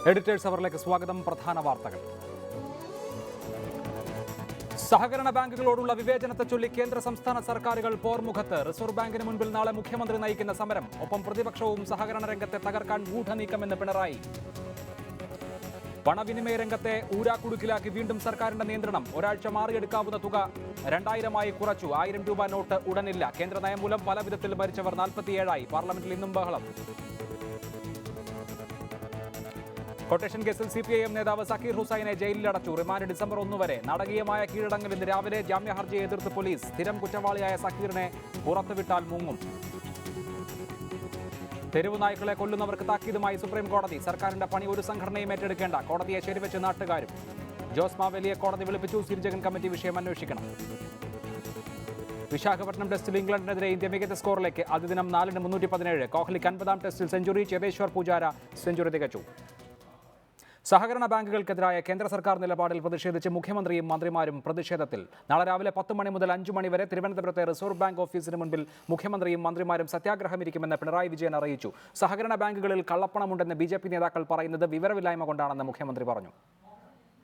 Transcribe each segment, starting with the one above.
Editors അവറിലേക്ക് സ്വാഗതം. പ്രധാന വാർത്തകൾ. സഹകരണ ബാങ്കുകളോടുള്ള വിവേചനത്തെ ചൊല്ലി കേന്ദ്ര സംസ്ഥാന സർക്കാരുകൾ പോർമുഖത്ത്. റിസർവ് ബാങ്കിന് മുൻപിൽ നാളെ മുഖ്യമന്ത്രി നയിക്കുന്ന സമരം. ഒപ്പം പ്രതിപക്ഷവും സഹകരണ രംഗത്തെ തകർക്കാൻ ഗൂഢനീക്കമെന്ന് പിണറായി. പണവിനിമയ രംഗത്തെ ഊരാക്കുടുക്കിലാക്കി വീണ്ടും സർക്കാരിന്റെ നിയന്ത്രണം. ഒരാഴ്ച മാറിയെടുക്കാവുന്ന തുക 2000 കുറച്ചു. 1000 രൂപ നോട്ട് ഉടനില്ല. കേന്ദ്ര നയം മൂലം പല വിധത്തിൽ മരിച്ചവർ 47. പാർലമെന്റിൽ ഇന്നും ബഹളം. കൊട്ടേഷൻ കേസിൽ CPIM നേതാവ് സക്കീർ ഹുസൈനെ ജയിലിലടച്ചു. റിമാൻഡ് ഡിസംബർ 1 വരെ. നാടകീയമായ കീഴടങ്ങൽ. ഇന്ന് രാവിലെ ജാമ്യഹർജിയെ എതിർത്ത് പോലീസ്. സ്ഥിരം കുറ്റവാളിയായ സക്കീറിനെ പുറത്തുവിട്ടാൽ മുങ്ങും. തെരുവു നായ്ക്കളെ കൊല്ലുന്നവർക്ക് താക്കീതുമായി സുപ്രീം കോടതി. സർക്കാരിന്റെ പണി ഒരു സംഘടനയും ഏറ്റെടുക്കേണ്ട. കോടതിയെ ശരിവെച്ച് നാട്ടുകാരും. ജോസ് മാവേലിയെ കോടതി വിളിപ്പിച്ചു. സിരിജഗൻ കമ്മിറ്റി വിഷയം അന്വേഷിക്കണം. വിശാഖപട്ടണം ടെസ്റ്റിൽ ഇംഗ്ലണ്ടിനെതിരെ ഇന്ത്യ മികച്ച സ്കോറിലേക്ക്. ആദ്യ ദിനം 4-ന് 317. കോഹ്ലിക്ക് 50ാം ടെസ്റ്റിൽ സെഞ്ചുറി. ചേതേശ്വർ പൂജാര സെഞ്ചുറി തികച്ചു. സഹകരണ ബാങ്കുകൾക്കെതിരായ കേന്ദ്ര സർക്കാർ നിലപാടിൽ പ്രതിഷേധിച്ച് മുഖ്യമന്ത്രിയും മന്ത്രിമാരും പ്രതിഷേധത്തിൽ. നാളെ രാവിലെ 10 മണി മുതൽ 5 മണി വരെ തിരുവനന്തപുരത്തെ റിസർവ് ബാങ്ക് ഓഫീസിന് മുൻപിൽ മുഖ്യമന്ത്രിയും മന്ത്രിമാരും സത്യാഗ്രഹമിരിക്കുമെന്ന് പിണറായി വിജയൻ അറിയിച്ചു. സഹകരണ ബാങ്കുകളിൽ കള്ളപ്പണമുണ്ടെന്ന് BJP നേതാക്കൾ പറയുന്നത് വിവരമില്ലായ്മ കൊണ്ടാണെന്ന് മുഖ്യമന്ത്രി പറഞ്ഞു.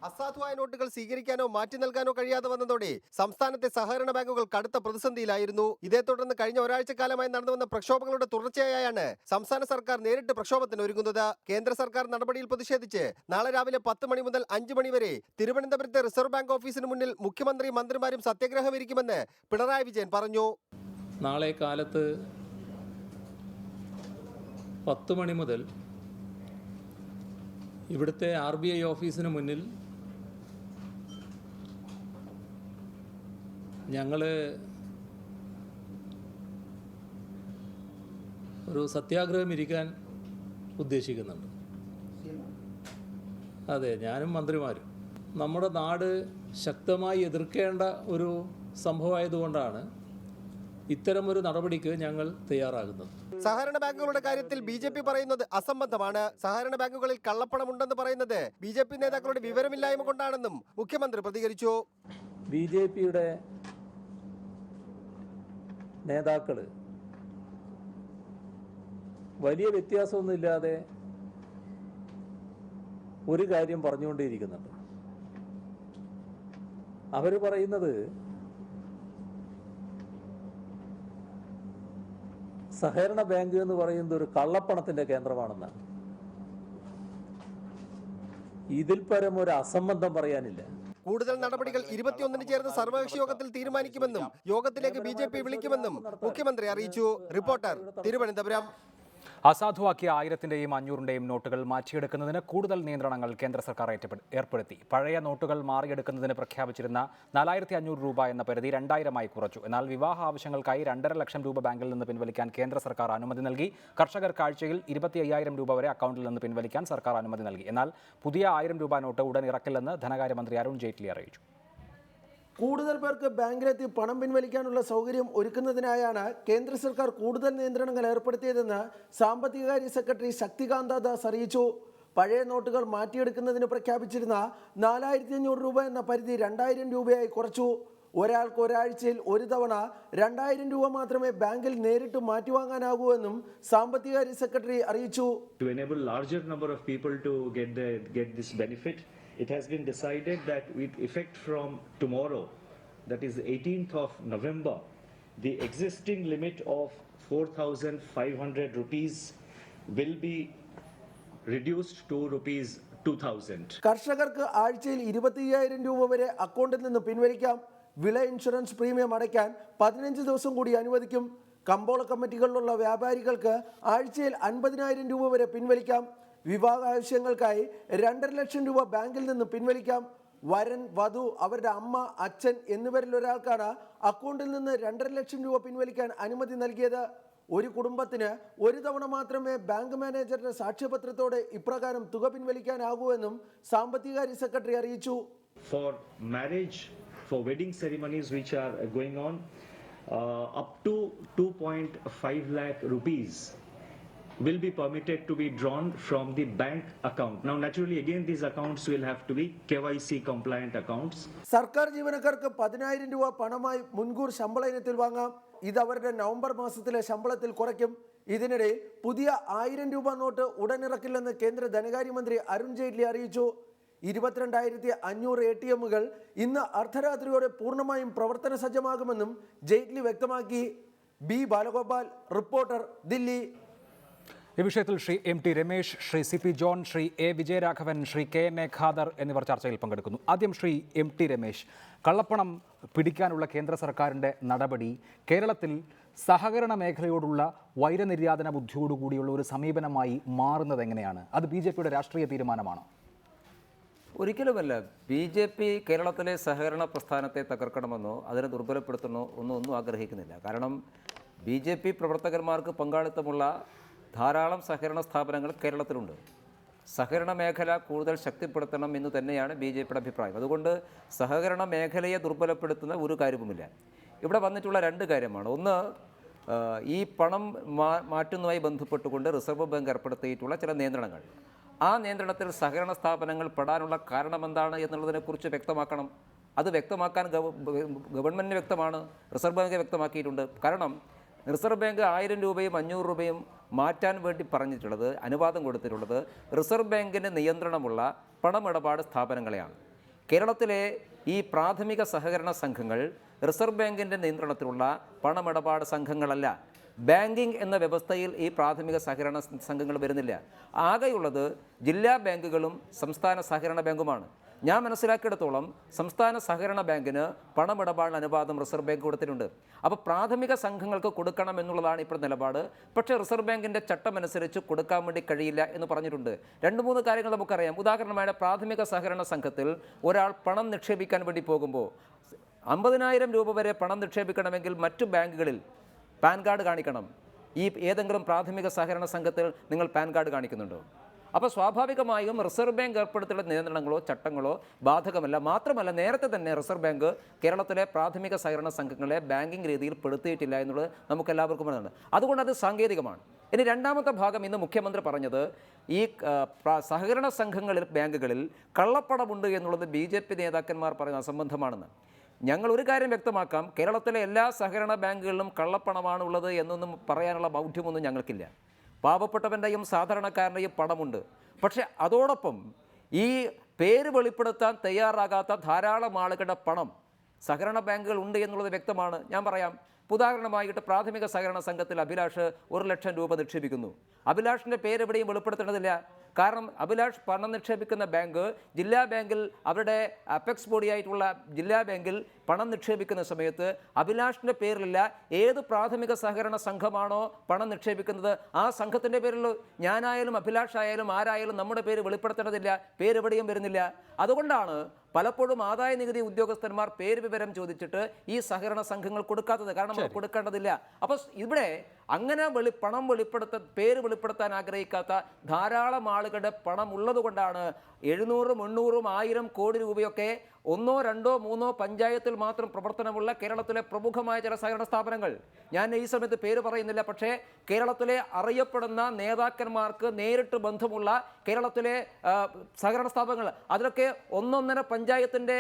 അസാധുവായ നോട്ടുകൾ സ്വീകരിക്കാനോ മാറ്റി നൽകാനോ കഴിയാതെ വന്നതോടെ സംസ്ഥാനത്തെ സഹകരണ ബാങ്കുകൾ കടുത്ത പ്രതിസന്ധിയിലായിരുന്നു. ഇതേ തുടർന്ന് കഴിഞ്ഞ ഒരാഴ്ചക്കാലമായി നടന്നുവന്ന പ്രക്ഷോഭങ്ങളുടെ തുടർച്ചയായാണ് സംസ്ഥാന സർക്കാർ നേരിട്ട് പ്രക്ഷോഭത്തിന് ഒരുങ്ങുന്നത്. കേന്ദ്ര സർക്കാർ നടപടിയിൽ പ്രതിഷേധിച്ച് നാളെ രാവിലെ 10 മണി മുതൽ 5 മണി വരെ തിരുവനന്തപുരത്തെ റിസർവ് ബാങ്ക് ഓഫീസിന് മുന്നിൽ മുഖ്യമന്ത്രിയും മന്ത്രിമാരും സത്യാഗ്രഹമിരിക്കുമെന്ന് പിണറായി വിജയൻ പറഞ്ഞു. നാളെ കാലത്ത് 10 മണി മുതൽ ഇവിടുത്തെ RBI ഓഫീസിന് മുന്നിൽ ഞങ്ങൾ ഒരു സത്യാഗ്രഹം ഇരിക്കാൻ ഉദ്ദേശിക്കുന്നുണ്ട്. അതെ, ഞാനും മന്ത്രിമാരും. നമ്മുടെ നാട് ശക്തമായി എതിർക്കേണ്ട ഒരു സംഭവമായതുകൊണ്ടാണ് ഇത്തരമൊരു നടപടിക്ക് ഞങ്ങൾ തയ്യാറാകുന്നത്. സഹകരണ ബാങ്കുകളുടെ കാര്യത്തിൽ BJP പറയുന്നത് അസംബന്ധമാണ്. സഹകരണ ബാങ്കുകളിൽ കള്ളപ്പണമുണ്ടെന്ന് പറയുന്നത് BJP നേതാക്കളുടെ വിവരമില്ലായ്മ കൊണ്ടാണെന്നും മുഖ്യമന്ത്രി പ്രതികരിച്ചു. BJPയുടെ നേതാക്കൾ വലിയ വ്യത്യാസമൊന്നുമില്ലാതെ ഒരു കാര്യം പറഞ്ഞുകൊണ്ടേയിരിക്കുന്നുണ്ട്. അവർ പറയുന്നത് സഹകരണ ബാങ്ക് എന്ന് പറയുന്നത് ഒരു കള്ളപ്പണത്തിന്റെ കേന്ദ്രമാണെന്നാണ്. ഇതിൽ പരം ഒരു അസംബന്ധം പറയാനില്ല. കൂടുതൽ നടപടികൾ 21-ന് ചേർന്ന സർവകക്ഷി യോഗത്തിൽ തീരുമാനിക്കുമെന്നും യോഗത്തിലേക്ക് BJP വിളിക്കുമെന്നും മുഖ്യമന്ത്രി അറിയിച്ചു. റിപ്പോർട്ടർ, തിരുവനന്തപുരം. അസാധുവാക്കിയ 1000-ന്റെയും 500-ന്റെയും നോട്ടുകൾ മാറ്റിയെടുക്കുന്നതിന് കൂടുതൽ നിയന്ത്രണങ്ങൾ കേന്ദ്ര സർക്കാർ ഏർപ്പെടുത്തി. പഴയ നോട്ടുകൾ മാറിയെടുക്കുന്നതിന് പ്രഖ്യാപിച്ചിരുന്ന 4500 രൂപ എന്ന പരിധി 2000 കുറച്ചു. എന്നാൽ വിവാഹ ആവശ്യങ്ങൾക്കായി 2.5 ലക്ഷം രൂപ ബാങ്കിൽ നിന്ന് പിൻവലിക്കാൻ കേന്ദ്ര സർക്കാർ അനുമതി നൽകി. കർഷകർക്ക് ആഴ്ചയിൽ 25,000 രൂപ വരെ അക്കൗണ്ടിൽ നിന്ന് പിൻവലിക്കാൻ സർക്കാർ അനുമതി നൽകി. എന്നാൽ പുതിയ 1000 രൂപ നോട്ട് ഉടൻ ഇറക്കില്ലെന്ന് ധനകാര്യമന്ത്രി അരുൺ ജെയ്റ്റ്ലി അറിയിച്ചു. കൂടുതൽ പേർക്ക് ബാങ്കിലെത്തി പണം പിൻവലിക്കാനുള്ള സൗകര്യം ഒരുക്കുന്നതിനായാണ് കേന്ദ്ര സർക്കാർ കൂടുതൽ നിയന്ത്രണങ്ങൾ ഏർപ്പെടുത്തിയതെന്ന് സാമ്പത്തികകാര്യ സെക്രട്ടറി ശക്തികാന്ത ദാസ് അറിയിച്ചു. പഴയ നോട്ടുകൾ മാറ്റിയെടുക്കുന്നതിന് പ്രഖ്യാപിച്ചിരുന്ന 4500 രൂപ എന്ന പരിധി 2000 രൂപയായി കുറച്ചു. ഒരാൾക്ക് ഒരാഴ്ചയിൽ ഒരു തവണ 2000 രൂപ മാത്രമേ ബാങ്കിൽ നേരിട്ട് മാറ്റിവാങ്ങാനാകൂ എന്നും സാമ്പത്തികകാര്യ സെക്രട്ടറി അറിയിച്ചു. To enable larger number of people to get this benefit, it has been decided that with effect from tomorrow, that is 18th of November, the existing limit of 4,500 rupees will be reduced to rupees 2,000. കർഷകർക്ക് ആഴ്ചയിൽ 25,000 രൂപ വരെ അക്കൗണ്ടിൽ നിന്ന് പിൻവലിക്കാം. വിള insurance premium അടയ്ക്കാൻ 15 ദിവസം കൂടി അനുവദിക്കും. കമ്പോള കമ്മിറ്റികളിലുള്ള വ്യാപാരികൾക്ക് ആഴ്ചയിൽ 50,000 രൂപ വരെ പിൻവലിക്കാം. വിവാഹ ആവശ്യങ്ങൾക്കായി 2.5 ലക്ഷം രൂപ ബാങ്കിൽ നിന്ന് പിൻവലിക്കാം. വരൻ, വധു, അവരുടെ അമ്മ, അച്ഛൻ എന്നിവരിൽ ഒരാൾക്കാണ് അക്കൗണ്ടിൽ നിന്ന് 2.5 ലക്ഷം രൂപ പിൻവലിക്കാൻ അനുമതി നൽകിയത്. ഒരു കുടുംബത്തിന് ഒരു തവണ മാത്രമേ ബാങ്ക് മാനേജറുടെ സാക്ഷ്യപത്രത്തോടെ ഇപ്രകാരം തുക പിൻവലിക്കാനാകൂ എന്നും സാമ്പത്തികകാര്യ സെക്രട്ടറി അറിയിച്ചു. For marriage, for wedding ceremonies which are going on, up to 2.5 lakh rupees will be permitted to be drawn from the bank account. Now naturally again these accounts will have to be KYC compliant accounts. സർക്കാർ ജീവനക്കാർക്ക് 10,000 രൂപ പണമായി മുൻകൂർ ശമ്പള ഇനത്തിൽ വാങ്ങാം. ഇത് അവരുടെ നവംബർ മാസത്തിലെ ശമ്പളത്തിൽ കുറയ്ക്കും. ഇതിനിടയിൽ പുതിയ 1000 രൂപ നോട്ട് ഉടനിറക്കില്ലെന്ന് കേന്ദ്ര ധനകാര്യമന്ത്രി അരുൺ ജെയ്റ്റ്ലി അറിയിച്ചു. 22,500 ATMകൾ ഇന്ന് അർദ്ധരാത്രിയോടെ പൂർണ്ണമായും പ്രവർത്തന സജ്ജമാകുമെന്നും ജെയ്റ്റ്ലി വ്യക്തമാക്കി. B Balagopal, reporter, Delhi. ഈ വിഷയത്തിൽ Shri MT Ramesh, Shri CP John, Shri A Vijayaraghavan, Shri KNA Khader എന്നിവർ ചർച്ചയിൽ പങ്കെടുക്കുന്നു. ആദ്യം ശ്രീ MT രമേശ്, കള്ളപ്പണം പിടിക്കാനുള്ള കേന്ദ്ര സർക്കാരിൻ്റെ നടപടി കേരളത്തിൽ സഹകരണ മേഖലയോടുള്ള വൈരനിര്യാതന ബുദ്ധിയോടുകൂടിയുള്ള ഒരു സമീപനമായി മാറുന്നത് എങ്ങനെയാണ്? അത് BJPയുടെ രാഷ്ട്രീയ തീരുമാനമാണോ? ഒരിക്കലുമല്ല. BJP കേരളത്തിലെ സഹകരണ പ്രസ്ഥാനത്തെ തകർക്കണമെന്നോ അതിനെ ദുർബലപ്പെടുത്തണോ ഒന്നും ആഗ്രഹിക്കുന്നില്ല. കാരണം BJP പ്രവർത്തകന്മാർക്ക് പങ്കാളിത്തമുള്ള ധാരാളം സഹകരണ സ്ഥാപനങ്ങൾ കേരളത്തിലുണ്ട്. സഹകരണ മേഖല കൂടുതൽ ശക്തിപ്പെടുത്തണം എന്ന് തന്നെയാണ് BJPയുടെ അഭിപ്രായം. അതുകൊണ്ട് സഹകരണ മേഖലയെ ദുർബലപ്പെടുത്തുന്ന ഒരു കാര്യവുമില്ല. ഇവിടെ വന്നിട്ടുള്ള രണ്ട് കാര്യമാണ്. ഒന്ന്, ഈ പണം മാറ്റുന്നതുമായി ബന്ധപ്പെട്ടുകൊണ്ട് റിസർവ് ബാങ്ക് ഏർപ്പെടുത്തിയിട്ടുള്ള ചില നിയന്ത്രണങ്ങൾ. ആ നിയന്ത്രണത്തിൽ സഹകരണ സ്ഥാപനങ്ങൾ പെടാനുള്ള കാരണമെന്താണ് എന്നുള്ളതിനെക്കുറിച്ച് വ്യക്തമാക്കണം. അത് വ്യക്തമാക്കാൻ ഗവൺമെൻറ്റിന് വ്യക്തമാണ്, റിസർവ് ബാങ്ക് വ്യക്തമാക്കിയിട്ടുണ്ട്. കാരണം റിസർവ് ബാങ്ക് 1000 രൂപയും 500 രൂപയും മാറ്റാൻ വേണ്ടി പറഞ്ഞിട്ടുള്ളത്, അനുവാദം കൊടുത്തിട്ടുള്ളത് റിസർവ് ബാങ്കിന് നിയന്ത്രണമുള്ള പണമിടപാട് സ്ഥാപനങ്ങളെയാണ്. കേരളത്തിലെ ഈ പ്രാഥമിക സഹകരണ സംഘങ്ങൾ റിസർവ് ബാങ്കിൻ്റെ നിയന്ത്രണത്തിലുള്ള പണമിടപാട് സംഘങ്ങളല്ല. ബാങ്കിങ് എന്ന വ്യവസ്ഥയിൽ ഈ പ്രാഥമിക സഹകരണ സംഘങ്ങൾ വരുന്നില്ല. ആകെയുള്ളത് ജില്ലാ ബാങ്കുകളും സംസ്ഥാന സഹകരണ ബാങ്കുമാണ്. ഞാൻ മനസ്സിലാക്കിയിടത്തോളം സംസ്ഥാന സഹകരണ ബാങ്കിന് പണമിടപാടിന് അനുവാദം റിസർവ് ബാങ്ക് കൊടുത്തിട്ടുണ്ട്. അപ്പോൾ പ്രാഥമിക സംഘങ്ങൾക്ക് കൊടുക്കണം എന്നുള്ളതാണ് ഇപ്പോൾ നിലപാട്. പക്ഷേ റിസർവ് ബാങ്കിൻ്റെ ചട്ടമനുസരിച്ച് കൊടുക്കാൻ വേണ്ടി കഴിയില്ല എന്ന് പറഞ്ഞിട്ടുണ്ട്. 2-3 കാര്യങ്ങൾ നമുക്കറിയാം. ഉദാഹരണമായി പ്രാഥമിക സഹകരണ സംഘത്തിൽ ഒരാൾ പണം നിക്ഷേപിക്കാൻ വേണ്ടി പോകുമ്പോൾ 50,000 രൂപ വരെ പണം നിക്ഷേപിക്കണമെങ്കിൽ മറ്റു ബാങ്കുകളിൽ പാൻ കാർഡ് കാണിക്കണം. ഈ ഏതെങ്കിലും പ്രാഥമിക സഹകരണ സംഘത്തിൽ നിങ്ങൾ പാൻ കാർഡ് കാണിക്കുന്നുണ്ടോ? അപ്പോൾ സ്വാഭാവികമായും റിസർവ് ബാങ്ക് ഏർപ്പെടുത്തിയുള്ള നിയന്ത്രണങ്ങളോ ചട്ടങ്ങളോ ബാധകമല്ല. മാത്രമല്ല, നേരത്തെ തന്നെ റിസർവ് ബാങ്ക് കേരളത്തിലെ പ്രാഥമിക സഹകരണ സംഘങ്ങളെ ബാങ്കിങ് രീതിയിൽ പെടുത്തിയിട്ടില്ല എന്നുള്ളത് നമുക്കെല്ലാവർക്കും അറിയുന്നുണ്ട്. അതുകൊണ്ട് അത് സാങ്കേതികമാണ്. ഇനി രണ്ടാമത്തെ ഭാഗം, ഇന്ന് മുഖ്യമന്ത്രി പറഞ്ഞത് ഈ സഹകരണ സംഘങ്ങളിൽ, ബാങ്കുകളിൽ കള്ളപ്പണമുണ്ട് എന്നുള്ളത് BJP നേതാക്കന്മാർ പറയുന്ന അസംബന്ധമാണെന്ന്. ഞങ്ങൾ ഒരു കാര്യം വ്യക്തമാക്കാം, കേരളത്തിലെ എല്ലാ സഹകരണ ബാങ്കുകളിലും കള്ളപ്പണമാണ് ഉള്ളത് എന്നൊന്നും പറയാനുള്ള ബൗദ്ധ്യമൊന്നും ഞങ്ങൾക്കില്ല. പാവപ്പെട്ടവൻ്റെയും സാധാരണക്കാരൻ്റെയും പണമുണ്ട്. പക്ഷേ അതോടൊപ്പം ഈ പേര് വെളിപ്പെടുത്താൻ തയ്യാറാകാത്ത ധാരാളം ആളുകളുടെ പണം സഹകരണ ബാങ്കുകൾ ഉണ്ട് എന്നുള്ളത് വ്യക്തമാണ്. ഞാൻ പറയാം. ഉദാഹരണമായിട്ട് പ്രാഥമിക സഹകരണ സംഘത്തിൽ അഭിലാഷ് 1 ലക്ഷം രൂപ നിക്ഷേപിക്കുന്നു. അഭിലാഷിൻ്റെ പേര് എവിടെയും വെളിപ്പെടുത്തേണ്ടതില്ല. കാരണം അഭിലാഷ് പണം നിക്ഷേപിക്കുന്ന ബാങ്ക് ജില്ലാ ബാങ്കിൽ, അവരുടെ അപെക്സ് ബോഡിയായിട്ടുള്ള ജില്ലാ ബാങ്കിൽ പണം നിക്ഷേപിക്കുന്ന സമയത്ത് അഭിലാഷിൻ്റെ പേരിലില്ല. ഏത് പ്രാഥമിക സഹകരണ സംഘമാണോ പണം നിക്ഷേപിക്കുന്നത് ആ സംഘത്തിൻ്റെ പേരിൽ ഞാനായാലും അഭിലാഷ് ആയാലും ആരായാലും നമ്മുടെ പേര് വെളിപ്പെടുത്തേണ്ടതില്ല. പേരെവിടെയും വരുന്നില്ല. അതുകൊണ്ടാണ് പലപ്പോഴും ആദായ നികുതി ഉദ്യോഗസ്ഥന്മാർ പേര് വിവരം ചോദിച്ചിട്ട് ഈ സഹകരണ സംഘങ്ങൾ കൊടുക്കാത്തത്. കാരണം അവർ കൊടുക്കേണ്ടതില്ല. അപ്പോൾ ഇവിടെ അങ്ങനെ പേര് വെളിപ്പെടുത്താൻ ആഗ്രഹിക്കാത്ത ധാരാളം ആളുകളുടെ പണം ഉള്ളതുകൊണ്ടാണ് 700, 800, 1000 കോടി രൂപയൊക്കെ 1, 2, 3 പഞ്ചായത്തിൽ മാത്രം പ്രവർത്തനമുള്ള കേരളത്തിലെ പ്രമുഖമായ ചില സഹകരണ സ്ഥാപനങ്ങൾ, ഞാൻ ഈ സമയത്ത് പേര് പറയുന്നില്ല, പക്ഷേ കേരളത്തിലെ അറിയപ്പെടുന്ന നേതാക്കന്മാർക്ക് നേരിട്ട് ബന്ധമുള്ള കേരളത്തിലെ സഹകരണ സ്ഥാപനങ്ങൾ, അതിലൊക്കെ 1-1.5 പഞ്ചായത്തിന്റെ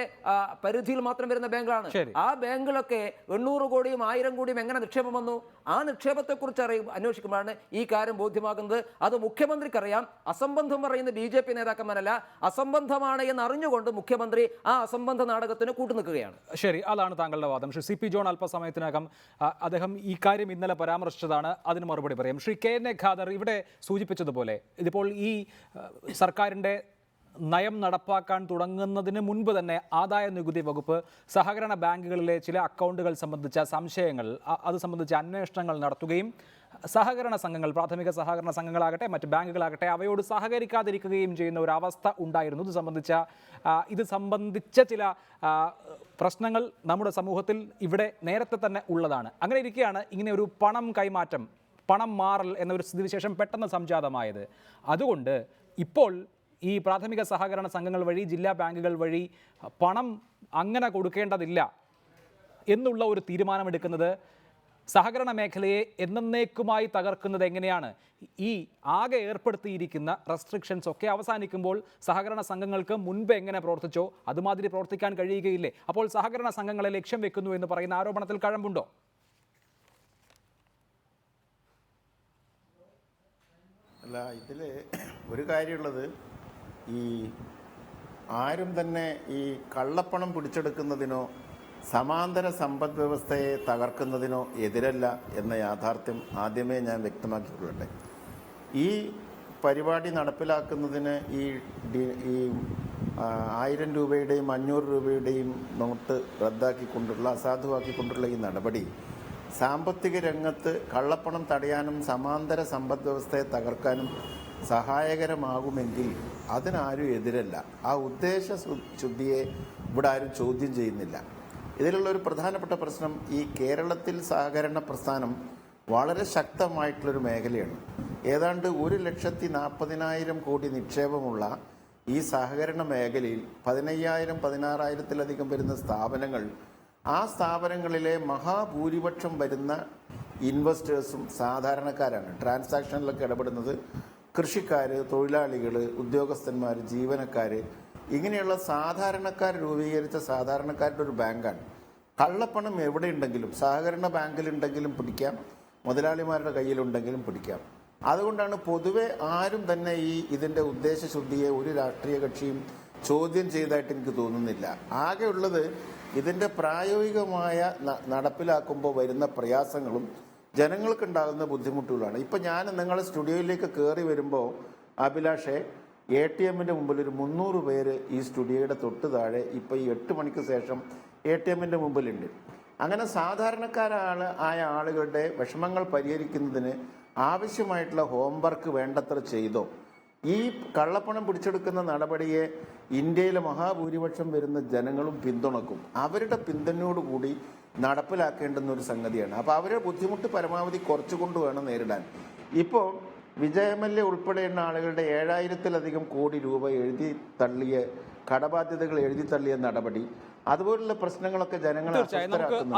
പരിധിയിൽ മാത്രം വരുന്ന ബാങ്കുകളാണ്. ആ ബാങ്കുകളൊക്കെ 800 കോടിയും 1000 കോടിയും എങ്ങനെ നിക്ഷേപം വന്നു? ആ നിക്ഷേപത്തെക്കുറിച്ച് അന്വേഷിക്കുമ്പോഴാണ് ഈ കാര്യം ബോധ്യമാകുന്നത്. അത് മുഖ്യമന്ത്രിക്കറിയാം. അസംബന്ധം പറയുന്ന BJP നേതാക്കന്മാരല്ല, അസംബന്ധമാണ് എന്ന് അറിഞ്ഞുകൊണ്ട് മുഖ്യമന്ത്രി ആ അസംബന്ധ നാടകത്തിന് കൂട്ടുനിൽക്കുകയാണ്. ശരി, അതാണ് താങ്കളുടെ വാദം. ശ്രീ CP ജോൺ അല്പസമയത്തിനകം അദ്ദേഹം ഈ കാര്യം ഇന്നലെ പരാമർശിച്ചതാണ്, അതിന് മറുപടി പറയും. ശ്രീ KNA ഖാദർ, ഇവിടെ സൂചിപ്പിച്ചതുപോലെ ഇതിപ്പോൾ ഈ സർക്കാരിൻ്റെ നയം നടപ്പാക്കാൻ തുടങ്ങുന്നതിന് മുൻപ് തന്നെ ആദായ നികുതി വകുപ്പ് സഹകരണ ബാങ്കുകളിലെ ചില അക്കൗണ്ടുകൾ സംബന്ധിച്ച സംശയങ്ങൾ, അത് സംബന്ധിച്ച അന്വേഷണങ്ങൾ നടത്തുകയും സഹകരണ സംഘങ്ങൾ, പ്രാഥമിക സഹകരണ സംഘങ്ങളാകട്ടെ മറ്റ് ബാങ്കുകളാകട്ടെ അവയോട് സഹകരിക്കാതിരിക്കുകയും ചെയ്യുന്ന ഒരു അവസ്ഥ ഉണ്ടായിരുന്നു. ഇത് സംബന്ധിച്ച ചില പ്രശ്നങ്ങൾ നമ്മുടെ സമൂഹത്തിൽ ഇവിടെ നേരത്തെ തന്നെ ഉള്ളതാണ്. അങ്ങനെ ഇരിക്കുകയാണ് ഇങ്ങനെ ഒരു പണം കൈമാറ്റം, പണം മാറൽ എന്നൊരു സ്ഥിതിവിശേഷം പെട്ടെന്ന് സംജാതമായത്. അതുകൊണ്ട് ഇപ്പോൾ ഈ പ്രാഥമിക സഹകരണ സംഘങ്ങൾ വഴി, ജില്ലാ ബാങ്കുകൾ വഴി പണം അങ്ങനെ കൊടുക്കേണ്ടതില്ല എന്നുള്ള ഒരു തീരുമാനമെടുക്കുന്നത് സഹകരണ മേഖലയെ എന്നേക്കുമായി തകർക്കുന്നത് എങ്ങനെയാണ്? ഈ ആകെ ഏർപ്പെടുത്തിയിരിക്കുന്ന റെസ്ട്രിക്ഷൻസ് ഒക്കെ അവസാനിക്കുമ്പോൾ സഹകരണ സംഘങ്ങൾക്ക് മുൻപ് എങ്ങനെ പ്രവർത്തിച്ചോ അതുമാതിരി പ്രവർത്തിക്കാൻ കഴിയുകയില്ലേ? അപ്പോൾ സഹകരണ സംഘങ്ങളെ ലക്ഷ്യം വെക്കുന്നു എന്ന് പറയുന്ന ആരോപണത്തിൽ കഴമ്പുണ്ടോ? അല്ല, ഇതിൽ ഒരു കാര്യമുള്ളത്, ഈ ആരും തന്നെ ഈ കള്ളപ്പണം പിടിച്ചെടുക്കുന്നതിനോ സമാന്തര സമ്പദ് വ്യവസ്ഥയെ തകർക്കുന്നതിനോ എതിരല്ല എന്ന യാഥാർത്ഥ്യം ആദ്യമേ ഞാൻ വ്യക്തമാക്കിക്കൊള്ളട്ടെ. ഈ പരിപാടി നടപ്പിലാക്കുന്നതിന് ഈ 1000 രൂപയുടെയും 500 രൂപയുടെയും നോട്ട് റദ്ദാക്കിക്കൊണ്ടുള്ള, അസാധുവാക്കിക്കൊണ്ടുള്ള ഈ നടപടി സാമ്പത്തിക രംഗത്ത് കള്ളപ്പണം തടയാനും സമാന്തര സമ്പദ് വ്യവസ്ഥയെ തകർക്കാനും സഹായകരമാകുമെങ്കിൽ അതിനാരും എതിരല്ല. ആ ഉദ്ദേശ ശുദ്ധിയെ ഇവിടെ ആരും ചോദ്യം ചെയ്യുന്നില്ല. ഇതിലുള്ള ഒരു പ്രധാനപ്പെട്ട പ്രശ്നം, ഈ കേരളത്തിൽ സഹകരണ പ്രസ്ഥാനം വളരെ ശക്തമായിട്ടുള്ളൊരു മേഖലയാണ്. ഏതാണ്ട് 1,40,000 കോടി നിക്ഷേപമുള്ള ഈ സഹകരണ മേഖലയിൽ 15,000-16,000-ലധികം വരുന്ന സ്ഥാപനങ്ങൾ, ആ സ്ഥാപനങ്ങളിലെ മഹാഭൂരിപക്ഷം വരുന്ന ഇൻവെസ്റ്റേഴ്സും സാധാരണക്കാരാണ്. ട്രാൻസാക്ഷനിലൊക്കെ ഇടപെടുന്നത് കൃഷിക്കാർ, തൊഴിലാളികൾ, ഉദ്യോഗസ്ഥന്മാർ, ജീവനക്കാർ, ഇങ്ങനെയുള്ള സാധാരണക്കാർ രൂപീകരിച്ച സാധാരണക്കാരുടെ ഒരു ബാങ്കാണ്. കള്ളപ്പണം എവിടെയുണ്ടെങ്കിലും, സഹകരണ ബാങ്കിലുണ്ടെങ്കിലും പിടിക്കാം, മുതലാളിമാരുടെ കയ്യിലുണ്ടെങ്കിലും പിടിക്കാം. അതുകൊണ്ടാണ് പൊതുവെ ആരും തന്നെ ഇതിൻ്റെ ഉദ്ദേശശുദ്ധിയെ ഒരു രാഷ്ട്രീയ കക്ഷിയും ചോദ്യം ചെയ്തതായിട്ട് എനിക്ക് തോന്നുന്നില്ല. ആകെയുള്ളത് ഇതിൻ്റെ പ്രായോഗികമായ നടപ്പിലാക്കുമ്പോൾ വരുന്ന പ്രയാസങ്ങളും ജനങ്ങൾക്കുണ്ടാകുന്ന ബുദ്ധിമുട്ടുകളാണ്. ഇപ്പം ഞാൻ നിങ്ങളുടെ സ്റ്റുഡിയോയിലേക്ക് കയറി വരുമ്പോൾ അഭിലാഷെ, ATMൻ്റെ മുമ്പിൽ ഒരു 300 പേര് ഈ സ്റ്റുഡിയോയുടെ തൊട്ട് താഴെ ഇപ്പോൾ ഈ 8 മണിക്ക് ശേഷം ATMൻ്റെ മുമ്പിലുണ്ട്. അങ്ങനെ സാധാരണക്കാരായ ആളുകളുടെ വിഷമങ്ങൾ പരിഹരിക്കുന്നതിന് ആവശ്യമായിട്ടുള്ള ഹോംവർക്ക് വേണ്ടത്ര ചെയ്തോ? ഈ കള്ളപ്പണം പിടിച്ചെടുക്കുന്ന നടപടിയെ ഇന്ത്യയിലെ മഹാഭൂരിപക്ഷം വരുന്ന ജനങ്ങളും പിന്തുണക്കും. അവരുടെ പിന്തുണയോടുകൂടി നടപ്പിലാക്കേണ്ടുന്ന ഒരു സംഗതിയാണ്. അപ്പോൾ അവരുടെ ബുദ്ധിമുട്ട് പരമാവധി കുറച്ചുകൊണ്ട് വേണം നേരിടാൻ. ഇപ്പോൾ വിജയമല്യ ഉൾപ്പെടെയുള്ള ആളുകളുടെ 7,000-ലധികം കോടി രൂപ കടബാധ്യതകൾ എഴുതി തള്ളിയ നടപടി, അതുപോലുള്ള പ്രശ്നങ്ങളൊക്കെ ജനങ്ങളെ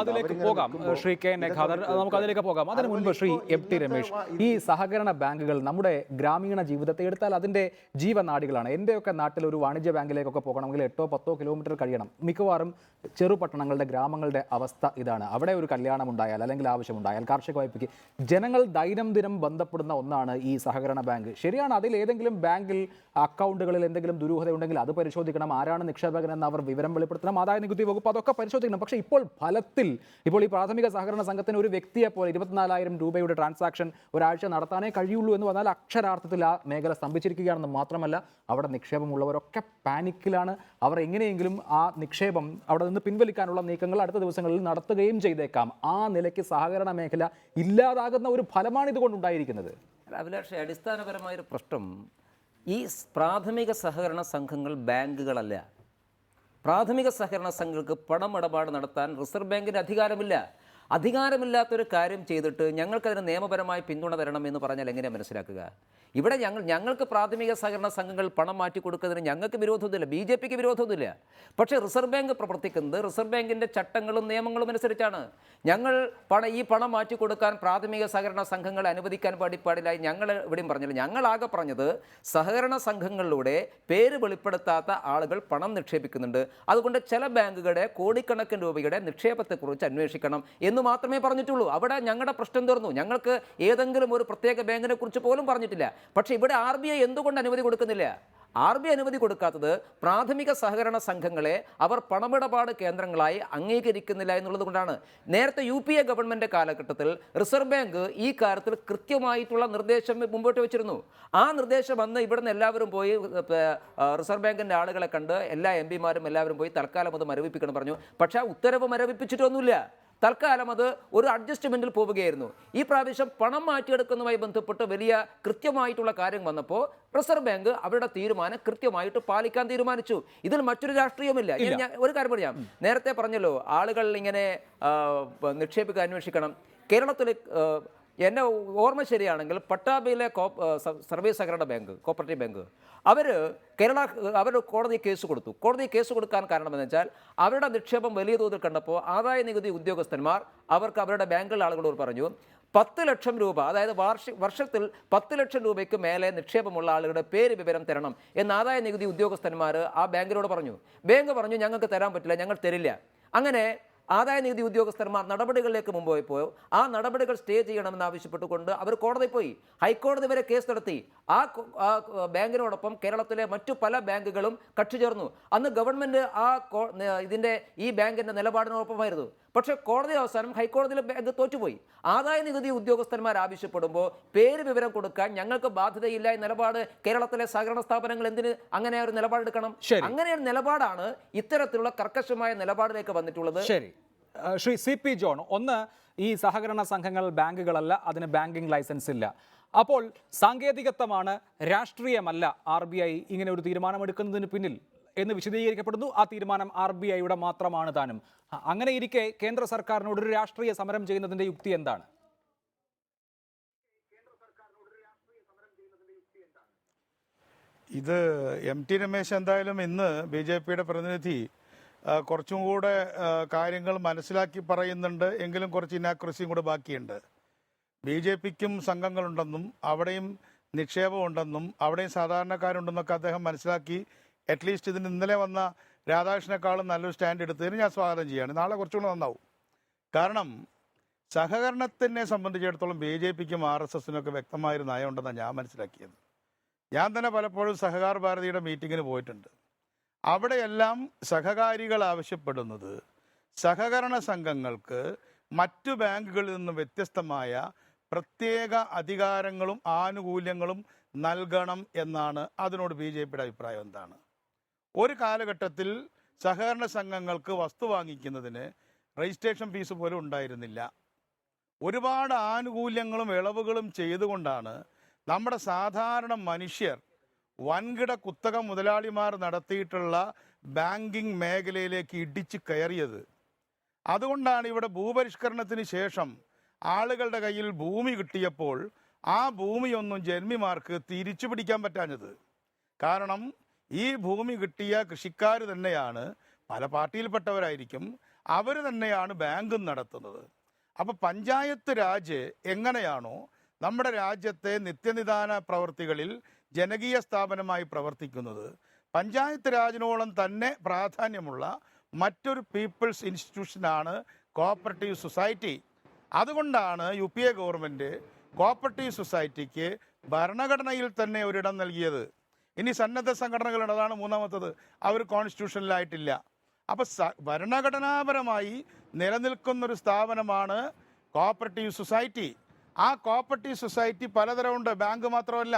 അതിലേക്ക് പോകാം. ശ്രീ കെ എൻ ഖാദർ, നമുക്ക് അതിലേക്ക് പോകാം. അതിനു മുൻപ് ശ്രീ MT രമേശ്, ഈ സഹകരണ ബാങ്കുകൾ നമ്മുടെ ഗ്രാമീണ ജീവിതത്തെ എടുത്താൽ അതിൻ്റെ ജീവനാഡികളാണ്. എൻ്റെയൊക്കെ നാട്ടിൽ ഒരു വാണിജ്യ ബാങ്കിലേക്കൊക്കെ പോകണമെങ്കിൽ 8-10 കിലോമീറ്റർ കഴിയണം. മിക്കവാറും ചെറുപട്ടണങ്ങളുടെ, ഗ്രാമങ്ങളുടെ അവസ്ഥ ഇതാണ്. അവിടെ ഒരു കല്യാണം ഉണ്ടായാൽ, അല്ലെങ്കിൽ ആവശ്യമുണ്ടായാൽ, കാർഷിക വായ്പയ്ക്ക് ജനങ്ങൾ ദൈനംദിനം ബന്ധപ്പെടുന്ന ഒന്നാണ് ഈ സഹകരണ ബാങ്ക്. ശരിയാണ്, അതിൽ ഏതെങ്കിലും ബാങ്കിൽ അക്കൗണ്ടുകളിൽ എന്തെങ്കിലും ദുരൂഹതയുണ്ടെങ്കിൽ അത് പരിശോധിക്കണം. ആരാണ് നിക്ഷേപകൻ എന്ന് അവർ വിവരം വെളിപ്പെടുത്തണം. ആദായ നികുതി വകുപ്പ് അതൊക്കെ പരിശോധിക്കണം. പക്ഷേ ഇപ്പോൾ ഫലത്തിൽ ഈ പ്രാഥമിക സഹകരണ സംഘത്തിന് ഒരു വ്യക്തിയെ പോലെ 24,000 രൂപയുടെ ട്രാൻസാക്ഷൻ ഒരാഴ്ച നടത്താനേ കഴിയുള്ളൂ എന്ന് പറഞ്ഞാൽ അക്ഷരാർത്ഥത്തിൽ ആ മേഖല സ്തംഭിച്ചിരിക്കുകയാണെന്ന് മാത്രമല്ല, അവിടെ നിക്ഷേപമുള്ളവരൊക്കെ പാനിക്കിലാണ്. അവർ എങ്ങനെയെങ്കിലും ആ നിക്ഷേപം അവിടെ നിന്ന് പിൻവലിക്കാനുള്ള നീക്കങ്ങൾ അടുത്ത ദിവസങ്ങളിൽ നടത്തുകയും ചെയ്തേക്കാം. ആ നിലയ്ക്ക് സഹകരണ മേഖല ഇല്ലാതാകുന്ന ഒരു ഫലമാണ് ഇതുകൊണ്ടുണ്ടായിരിക്കുന്നത്. അഭിലാഷ്, അടിസ്ഥാനപരമായൊരു പ്രശ്നം, ഈ പ്രാഥമിക സഹകരണ സംഘങ്ങൾ ബാങ്കുകളല്ല. പ്രാഥമിക സഹകരണ സംഘങ്ങൾക്ക് പണമിടപാട് നടത്താൻ റിസർവ് ബാങ്കിന് അധികാരമില്ല. അധികാരമില്ലാത്തൊരു കാര്യം ചെയ്തിട്ട് ഞങ്ങൾക്കതിന് നിയമപരമായി പിന്തുണ തരണം എന്ന് പറഞ്ഞാൽ എങ്ങനെയാണ് മനസ്സിലാക്കുക? ഇവിടെ ഞങ്ങൾക്ക് പ്രാഥമിക സഹകരണ സംഘങ്ങൾ പണം മാറ്റി കൊടുക്കുന്നതിന് ഞങ്ങൾക്ക് വിരോധമൊന്നുമില്ല, BJPക്ക് വിരോധമൊന്നുമില്ല. പക്ഷേ റിസർവ് ബാങ്ക് പ്രവർത്തിക്കുന്നത് റിസർവ് ബാങ്കിൻ്റെ ചട്ടങ്ങളും നിയമങ്ങളും അനുസരിച്ചാണ്. ഞങ്ങൾ ഈ പണം മാറ്റി കൊടുക്കാൻ പ്രാഥമിക സഹകരണ സംഘങ്ങളെ അനുവദിക്കാൻ പാടില്ല. ഞങ്ങൾ ഇവിടെയും പറഞ്ഞില്ല. ഞങ്ങളാകെ പറഞ്ഞത് സഹകരണ സംഘങ്ങളിലൂടെ പേര് വെളിപ്പെടുത്താത്ത ആളുകൾ പണം നിക്ഷേപിക്കുന്നുണ്ട്. അതുകൊണ്ട് ചില ബാങ്കുകളുടെ കോടിക്കണക്കിന് രൂപയുടെ നിക്ഷേപത്തെക്കുറിച്ച് അന്വേഷിക്കണം എന്ന് മാത്രമേ പറഞ്ഞിട്ടുള്ളൂ. അവിടെ ഞങ്ങളുടെ പ്രശ്നം തീർന്നു. ഞങ്ങൾക്ക് ഏതെങ്കിലും ഒരു പ്രത്യേക ബാങ്കിനെ കുറിച്ച് പോലും പറഞ്ഞിട്ടില്ല. പക്ഷേ ഇവിടെ RBI എന്തുകൊണ്ട് അനുമതി കൊടുക്കുന്നില്ല? RBI അനുമതി കൊടുക്കാത്തത് പ്രാഥമിക സഹകരണ സംഘങ്ങളെ അവർ പണമിടപാട് കേന്ദ്രങ്ങളായി അംഗീകരിക്കുന്നില്ല എന്നുള്ളത് കൊണ്ടാണ്. നേരത്തെ UPA ഗവൺമെൻറ് കാലഘട്ടത്തിൽ റിസർവ് ബാങ്ക് ഈ കാര്യത്തിൽ കൃത്യമായിട്ടുള്ള നിർദ്ദേശം മുമ്പോട്ട് വെച്ചിരുന്നു. ആ നിർദ്ദേശം വന്ന് ഇവിടുന്ന് എല്ലാവരും പോയി റിസർവ് ബാങ്കിൻ്റെ ആളുകളെ കണ്ട് എല്ലാ MPമാരും എല്ലാവരും പോയി തൽക്കാലം അത് മരവിപ്പിക്കണം പറഞ്ഞു. പക്ഷേ ആ ഉത്തരവ് മരവിപ്പിച്ചിട്ടൊന്നുമില്ല. തൽക്കാലം അത് ഒരു അഡ്ജസ്റ്റ്മെൻറ്റിൽ പോവുകയായിരുന്നു. ഈ പ്രാവശ്യം പണം മാറ്റിയെടുക്കുന്നതുമായി ബന്ധപ്പെട്ട് വലിയ കൃത്യമായിട്ടുള്ള കാര്യം വന്നപ്പോൾ റിസർവ് ബാങ്ക് അവരുടെ തീരുമാനം കൃത്യമായിട്ട് പാലിക്കാൻ തീരുമാനിച്ചു. ഇതിൽ മറ്റൊരു രാഷ്ട്രീയമില്ല. ഞാൻ ഒരു കാര്യം പറയാം. നേരത്തെ പറഞ്ഞല്ലോ, ആളുകൾ ഇങ്ങനെ നിക്ഷേപിക്കാൻ അന്വേഷിക്കണം. കേരളത്തിൽ എൻ്റെ ഓർമ്മ ശരിയാണെങ്കിൽ പട്ടാഭിയിലെ സർവീസ് സഹകരണ ബാങ്ക്, കോപ്പറേറ്റീവ് ബാങ്ക്, അവർ കോടതി കേസ് കൊടുത്തു. കോടതി കേസ് കൊടുക്കാൻ കാരണമെന്ന് വെച്ചാൽ അവരുടെ നിക്ഷേപം വലിയ തോതിൽ കണ്ടപ്പോൾ ആദായ നികുതി ഉദ്യോഗസ്ഥന്മാർ അവർക്ക് അവരുടെ ബാങ്കുകളിലെ ആളുകളോട് പറഞ്ഞു, 10 ലക്ഷം രൂപ, അതായത് വർഷത്തിൽ 10 ലക്ഷം രൂപയ്ക്ക് മേലെ നിക്ഷേപമുള്ള ആളുകളുടെ പേര് വിവരം തരണം എന്ന് ആദായ നികുതി ഉദ്യോഗസ്ഥന്മാർ ആ ബാങ്കിനോട് പറഞ്ഞു. ബാങ്ക് പറഞ്ഞു, ഞങ്ങൾക്ക് തരാൻ പറ്റില്ല, ഞങ്ങൾ തരില്ല. അങ്ങനെ ആദായ നികുതി ഉദ്യോഗസ്ഥന്മാർ നടപടികളിലേക്ക് മുമ്പ് പോയോ ആ നടപടികൾ സ്റ്റേ ചെയ്യണമെന്ന് ആവശ്യപ്പെട്ടുകൊണ്ട് അവർ കോടതി പോയി. ഹൈക്കോടതി വരെ കേസ് നടത്തി. ആ ബാങ്കിനോടൊപ്പം കേരളത്തിലെ മറ്റു പല ബാങ്കുകളും കക്ഷി ചേർന്നു. അന്ന് ഗവൺമെന്റ് ഈ ബാങ്കിന്റെ നിലപാടിനൊപ്പമായിരുന്നു. പക്ഷേ കോടതി അവസാനം ഹൈക്കോടതിയിലെ ബാങ്ക് തോറ്റുപോയി. ആദായ നികുതി ഉദ്യോഗസ്ഥന്മാർ ആവശ്യപ്പെടുമ്പോൾ പേര് വിവരം കൊടുക്കാൻ ഞങ്ങൾക്ക് ബാധ്യതയില്ല എന്ന നിലപാട് കേരളത്തിലെ സഹകരണ സ്ഥാപനങ്ങൾ എന്തിന് അങ്ങനെ ഒരു നിലപാടെടുക്കണം? അങ്ങനെ ഒരു നിലപാടാണ് ഇത്തരത്തിലുള്ള കർക്കശമായ നിലപാടിലേക്ക് വന്നിട്ടുള്ളത്. ശരി, ശ്രീ CP ജോൺ, ഒന്ന്, ഈ സഹകരണ സംഘങ്ങൾ ബാങ്കുകളല്ല, അതിന് ബാങ്കിംഗ് ലൈസൻസ് ഇല്ല. അപ്പോൾ സാങ്കേതികത്വമാണ്, രാഷ്ട്രീയമല്ല RBI ഇങ്ങനെ ഒരു തീരുമാനമെടുക്കുന്നതിന് പിന്നിൽ എന്ന് വിശദീകരിക്കപ്പെടുന്നു. ആ തീരുമാനം RBIയുടെ മാത്രമാണ് താനും. അങ്ങനെ ഇരിക്കെ കേന്ദ്ര സർക്കാരിനോട് ഒരു രാഷ്ട്രീയ സമരം ചെയ്യുന്നതിന്റെ യുക്തി എന്താണ്? ഇത് MT രമേശ് എന്തായാലും ഇന്ന് BJPയുടെ പ്രതിനിധി കുറച്ചും കൂടെ കാര്യങ്ങൾ മനസ്സിലാക്കി പറയുന്നുണ്ട്. എങ്കിലും കുറച്ച് ഇനാക്രസിയും കൂടെ ബാക്കിയുണ്ട്. BJPക്കും സംഘങ്ങളുണ്ടെന്നും അവിടെയും നിക്ഷേപമുണ്ടെന്നും അവിടെയും സാധാരണക്കാരുണ്ടെന്നൊക്കെ അദ്ദേഹം മനസ്സിലാക്കി അറ്റ്ലീസ്റ്റ് ഇതിന് ഇന്നലെ വന്ന രാധാകൃഷ്ണനേക്കാളും നല്ലൊരു സ്റ്റാൻഡ് എടുത്തതിന് ഞാൻ സ്വാഗതം ചെയ്യുകയാണ്. നാളെ കുറച്ചുകൂടെ നന്നാവും. കാരണം സഹകരണത്തിനെ സംബന്ധിച്ചിടത്തോളം BJPക്കും RSSനൊക്കെ വ്യക്തമായൊരു നയമുണ്ടെന്നാണ് ഞാൻ മനസ്സിലാക്കിയത്. ഞാൻ തന്നെ പലപ്പോഴും സഹകാർ ഭാരതിയുടെ മീറ്റിങ്ങിന് പോയിട്ടുണ്ട്. അവിടെയെല്ലാം സഹകാരികൾ ആവശ്യപ്പെടുന്നത് സഹകരണ സംഘങ്ങൾക്ക് മറ്റു ബാങ്കുകളിൽ നിന്ന് വ്യത്യസ്തമായ പ്രത്യേക അധികാരങ്ങളും ആനുകൂല്യങ്ങളും നൽകണം എന്നാണ്. അതിനോട് BJPയുടെ അഭിപ്രായം എന്താണ്? ഒരു കാലഘട്ടത്തിൽ സഹകരണ സംഘങ്ങൾക്ക് വസ്തു വാങ്ങിക്കുന്നതിന് രജിസ്ട്രേഷൻ ഫീസ് പോലും ഉണ്ടായിരുന്നില്ല. ഒരുപാട് ആനുകൂല്യങ്ങളും ഇളവുകളും ചെയ്തുകൊണ്ടാണ് നമ്മുടെ സാധാരണ മനുഷ്യർ വൻകിട കുത്തക മുതലാളിമാർ നടത്തിയിട്ടുള്ള ബാങ്കിങ് മേഖലയിലേക്ക് ഇടിച്ചു കയറിയത്. അതുകൊണ്ടാണ് ഇവിടെ ഭൂപരിഷ്കരണത്തിന് ശേഷം ആളുകളുടെ കയ്യിൽ ഭൂമി കിട്ടിയപ്പോൾ ആ ഭൂമിയൊന്നും ജന്മിമാർക്ക് തിരിച്ചു പിടിക്കാൻ പറ്റാഞ്ഞത്. കാരണം ഈ ഭൂമി കിട്ടിയ കൃഷിക്കാർ തന്നെയാണ്, പല പാർട്ടിയിൽപ്പെട്ടവരായിരിക്കും, അവർ തന്നെയാണ് ബാങ്കും നടത്തുന്നത്. അപ്പോൾ പഞ്ചായത്ത് രാജ് എങ്ങനെയാണോ നമ്മുടെ രാജ്യത്തെ നിത്യനിദാന പ്രവൃത്തികളിൽ ജനകീയ സ്ഥാപനമായി പ്രവർത്തിക്കുന്നത്, പഞ്ചായത്ത് രാജിനോളം തന്നെ പ്രാധാന്യമുള്ള മറ്റൊരു പീപ്പിൾസ് ഇൻസ്റ്റിറ്റ്യൂഷനാണ് കോഓപ്പറേറ്റീവ് സൊസൈറ്റി. അതുകൊണ്ടാണ് UPA ഗവൺമെൻറ് കോഓപ്പറേറ്റീവ് സൊസൈറ്റിക്ക് ഭരണഘടനയിൽ തന്നെ ഒരിടം നൽകിയത്. ഇനി സന്നദ്ധ സംഘടനകളുണ്ട്, അതാണ് മൂന്നാമത്തത്. അവർ കോൺസ്റ്റിറ്റ്യൂഷനിലായിട്ടില്ല. അപ്പോൾ ഭരണഘടനാപരമായി നിലനിൽക്കുന്നൊരു സ്ഥാപനമാണ് കോഓപ്പറേറ്റീവ് സൊസൈറ്റി. ആ കോഓപ്പറേറ്റീവ് സൊസൈറ്റി പലതരമുണ്ട്, ബാങ്ക് മാത്രമല്ല.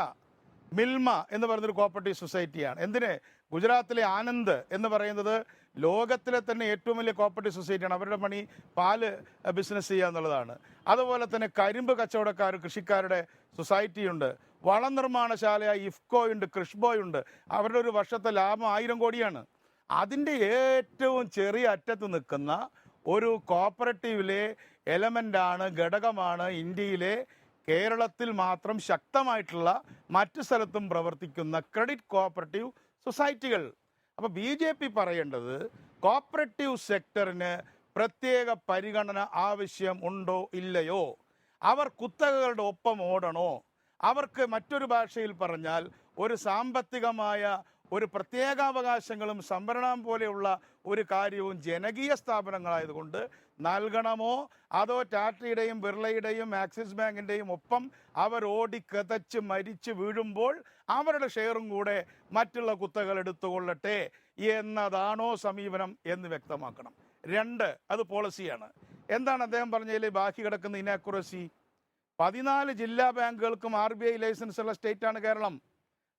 മിൽമ എന്ന് പറയുന്നൊരു കോഓപ്പറേറ്റീവ് സൊസൈറ്റിയാണ്. എന്തിന്? ഗുജറാത്തിലെ ആനന്ദ് എന്ന് പറയുന്നത് ലോകത്തിലെ തന്നെ ഏറ്റവും വലിയ കോഓപ്പറേറ്റീവ് സൊസൈറ്റിയാണ്. അവരുടെ പണി പാല് ബിസിനസ് ചെയ്യുക എന്നുള്ളതാണ്. അതുപോലെ തന്നെ കരിമ്പ് കച്ചവടക്കാർ, കൃഷിക്കാരുടെ സൊസൈറ്റിയുണ്ട്. വളം നിർമ്മാണശാലയായ ഇഫ്കോയുണ്ട്, കൃഷ്ബോയുണ്ട്. അവരുടെ ഒരു വർഷത്തെ ലാഭം 1000 കോടിയാണ്. അതിൻ്റെ ഏറ്റവും ചെറിയ അറ്റത്ത് നിൽക്കുന്ന ഒരു കോഓപ്പറേറ്റീവിലെ എലമെൻ്റാണ്, ഘടകമാണ് ഇന്ത്യയിലെ കേരളത്തിൽ മാത്രം ശക്തമായിട്ടുള്ള മറ്റു സ്ഥലത്തും പ്രവർത്തിക്കുന്ന ക്രെഡിറ്റ് കോഓപ്പറേറ്റീവ് സൊസൈറ്റികൾ. അപ്പോൾ BJP പറയേണ്ടത് കോഓപ്പറേറ്റീവ് സെക്ടറിന് പ്രത്യേക പരിഗണന ആവശ്യം ഉണ്ടോ ഇല്ലയോ, അവർ കുത്തകകളുടെ ഒപ്പം ഓടണോ, അവർക്ക് മറ്റൊരു ഭാഷയിൽ പറഞ്ഞാൽ ഒരു സാമ്പത്തികമായ ഒരു പ്രത്യേകാവകാശങ്ങളും സംവരണം പോലെയുള്ള ഒരു കാര്യവും ജനകീയ സ്ഥാപനങ്ങളായതുകൊണ്ട് നൽകണമോ, അതോ ടാറ്റയുടെയും ബിർളയുടെയും ആക്സിസ് ബാങ്കിൻ്റെയും ഒപ്പം അവർ ഓടിക്കതച്ച് മരിച്ച് വീഴുമ്പോൾ അവരുടെ ഷെയറും കൂടെ മറ്റുള്ള കുത്തകൾ എടുത്തുകൊള്ളട്ടെ എന്നതാണോ സമീപനം എന്ന് വ്യക്തമാക്കണം. 2, അത് പോളിസിയാണ്. എന്താണ് അദ്ദേഹം പറഞ്ഞതിൽ ബാക്കി കിടക്കുന്ന ഇനാക്യുറസി? 14 ജില്ലാ ബാങ്കുകൾക്കും RBI ലൈസൻസ് ഉള്ള സ്റ്റേറ്റാണ് കേരളം.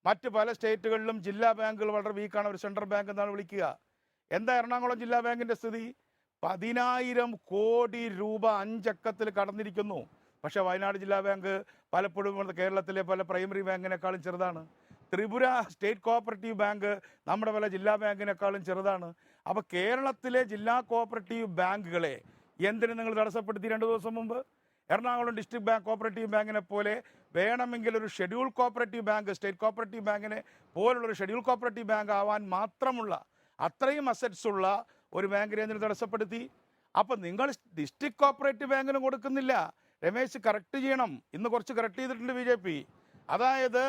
മറ്റ് പല സ്റ്റേറ്റുകളിലും ജില്ലാ ബാങ്കുകൾ വളരെ വീക്കാണ്, ഒരു സെൻട്രൽ ബാങ്ക് എന്നാണ് വിളിക്കുക. എന്താ എറണാകുളം ജില്ലാ ബാങ്കിൻ്റെ സ്ഥിതി? 10,000 കോടി രൂപ 5 അക്കത്തിൽ കടന്നിരിക്കുന്നു. പക്ഷേ വയനാട് ജില്ലാ ബാങ്ക് പലപ്പോഴും കേരളത്തിലെ പല പ്രൈമറി ബാങ്കിനേക്കാളും ചെറുതാണ്. ത്രിപുര സ്റ്റേറ്റ് കോഓപ്പറേറ്റീവ് ബാങ്ക് നമ്മുടെ പല ജില്ലാ ബാങ്കിനേക്കാളും ചെറുതാണ്. അപ്പോൾ കേരളത്തിലെ ജില്ലാ കോഓപ്പറേറ്റീവ് ബാങ്കുകളെ എന്തിനു നിങ്ങൾ തടസ്സപ്പെടുത്തി 2 ദിവസം മുമ്പ്? എറണാകുളം ഡിസ്ട്രിക്ട് ബാങ്ക് കോഓപ്പറേറ്റീവ് ബാങ്കിനെ പോലെ വേണമെങ്കിൽ ഒരു schedule cooperative bank, state cooperative ബാങ്കിനെ പോലുള്ളൊരു ഷെഡ്യൂൾ കോഓപ്പറേറ്റീവ് ബാങ്ക് ആവാൻ മാത്രമുള്ള അത്രയും അസറ്റ്സ് ഉള്ള ഒരു ബാങ്കിനെ എന്തിനു തടസ്സപ്പെടുത്തി? അപ്പം നിങ്ങൾ ഡിസ്ട്രിക്ട് കോഓപ്പറേറ്റീവ് ബാങ്കിന് കൊടുക്കുന്നില്ല. രമേശ് കറക്റ്റ് ചെയ്യണം. ഇന്ന് കുറച്ച് കറക്റ്റ് ചെയ്തിട്ടുണ്ട് BJP. അതായത്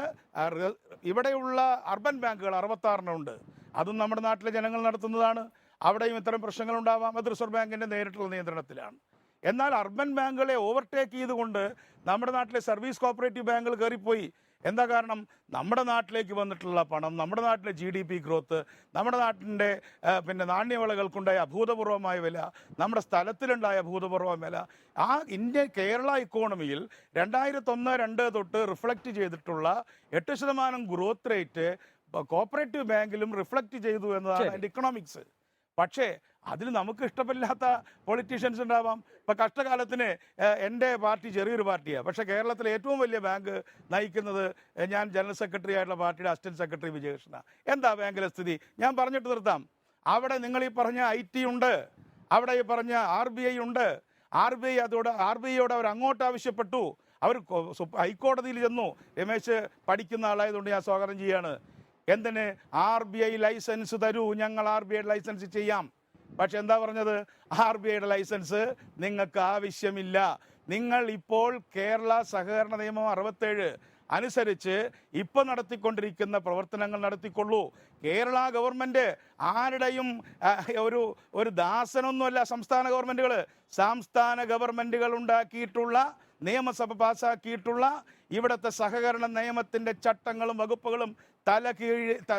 ഇവിടെയുള്ള അർബൻ ബാങ്കുകൾ 66 ഉണ്ട്. അതും നമ്മുടെ നാട്ടിലെ ജനങ്ങൾ നടത്തുന്നതാണ്. അവിടെയും ഇത്തരം പ്രശ്നങ്ങളുണ്ടാവാം. അത് റിസർവ് ബാങ്കിൻ്റെ നേരിട്ടുള്ള നിയന്ത്രണത്തിലാണ്. എന്നാൽ അർബൻ ബാങ്കുകളെ ഓവർടേക്ക് ചെയ്തുകൊണ്ട് നമ്മുടെ നാട്ടിലെ സർവീസ് കോപ്പറേറ്റീവ് ബാങ്കുകൾ കയറിപ്പോയി. എന്താ കാരണം? നമ്മുടെ നാട്ടിലേക്ക് വന്നിട്ടുള്ള പണം, നമ്മുടെ നാട്ടിലെ GDP ഗ്രോത്ത്, നമ്മുടെ നാട്ടിൻ്റെ നാണ്യവിളകൾക്കുണ്ടായ അഭൂതപൂർവമായ വില, നമ്മുടെ സ്ഥലത്തിലുണ്ടായ അഭൂതപൂർവമായ വില, ആ കേരള ഇക്കോണമിയിൽ 2001-2 തൊട്ട് റിഫ്ലക്റ്റ് ചെയ്തിട്ടുള്ള 8% ഗ്രോത്ത് റേറ്റ് കോപ്പറേറ്റീവ് ബാങ്കിലും റിഫ്ലക്റ്റ് ചെയ്തു എന്നതാണ് അതിൻ്റെ ഇക്കണോമിക്സ്. പക്ഷേ അതിൽ നമുക്ക് ഇഷ്ടമില്ലാത്ത പൊളിറ്റീഷ്യൻസ് ഉണ്ടാവാം. ഇപ്പം കഷ്ടകാലത്തിന് എൻ്റെ പാർട്ടി ചെറിയൊരു പാർട്ടിയാണ്, പക്ഷേ കേരളത്തിലെ ഏറ്റവും വലിയ ബാങ്ക് നയിക്കുന്നത് ഞാൻ ജനറൽ സെക്രട്ടറി ആയിട്ടുള്ള പാർട്ടിയുടെ അസിസ്റ്റന്റ് സെക്രട്ടറി വിജയകൃഷ്ണ. എന്താ ബാങ്കിലെ സ്ഥിതി? ഞാൻ പറഞ്ഞിട്ട് നിർത്താം. അവിടെ നിങ്ങൾ ഈ പറഞ്ഞ IT ഉണ്ട്, അവിടെ ഈ പറഞ്ഞ RBI ഉണ്ട്. RBIയോട് അവർ അങ്ങോട്ട് ആവശ്യപ്പെട്ടു. അവർ ഹൈക്കോടതിയിൽ ചെന്നു. രമേശ് പഠിക്കുന്ന ആളായതുകൊണ്ട് ഞാൻ സ്വാഗതം ചെയ്യാണ്. എന്തിന്? RBI ലൈസൻസ് തരൂ, ഞങ്ങൾ RBI ലൈസൻസ് ചെയ്യാം. പക്ഷെ എന്താ പറഞ്ഞത്? RBIയുടെ ലൈസൻസ് നിങ്ങൾക്ക് ആവശ്യമില്ല. നിങ്ങൾ ഇപ്പോൾ കേരള സഹകരണ നിയമം 67 അനുസരിച്ച് ഇപ്പം നടത്തിക്കൊണ്ടിരിക്കുന്ന പ്രവർത്തനങ്ങൾ നടത്തിക്കൊള്ളൂ. കേരള ഗവൺമെൻറ് ആരുടെയും ഒരു ദാസനൊന്നുമല്ല. സംസ്ഥാന ഗവൺമെൻറ്റുകൾ ഉണ്ടാക്കിയിട്ടുള്ള, നിയമസഭ പാസ്സാക്കിയിട്ടുള്ള ഇവിടുത്തെ സഹകരണ നിയമത്തിൻ്റെ ചട്ടങ്ങളും വകുപ്പുകളും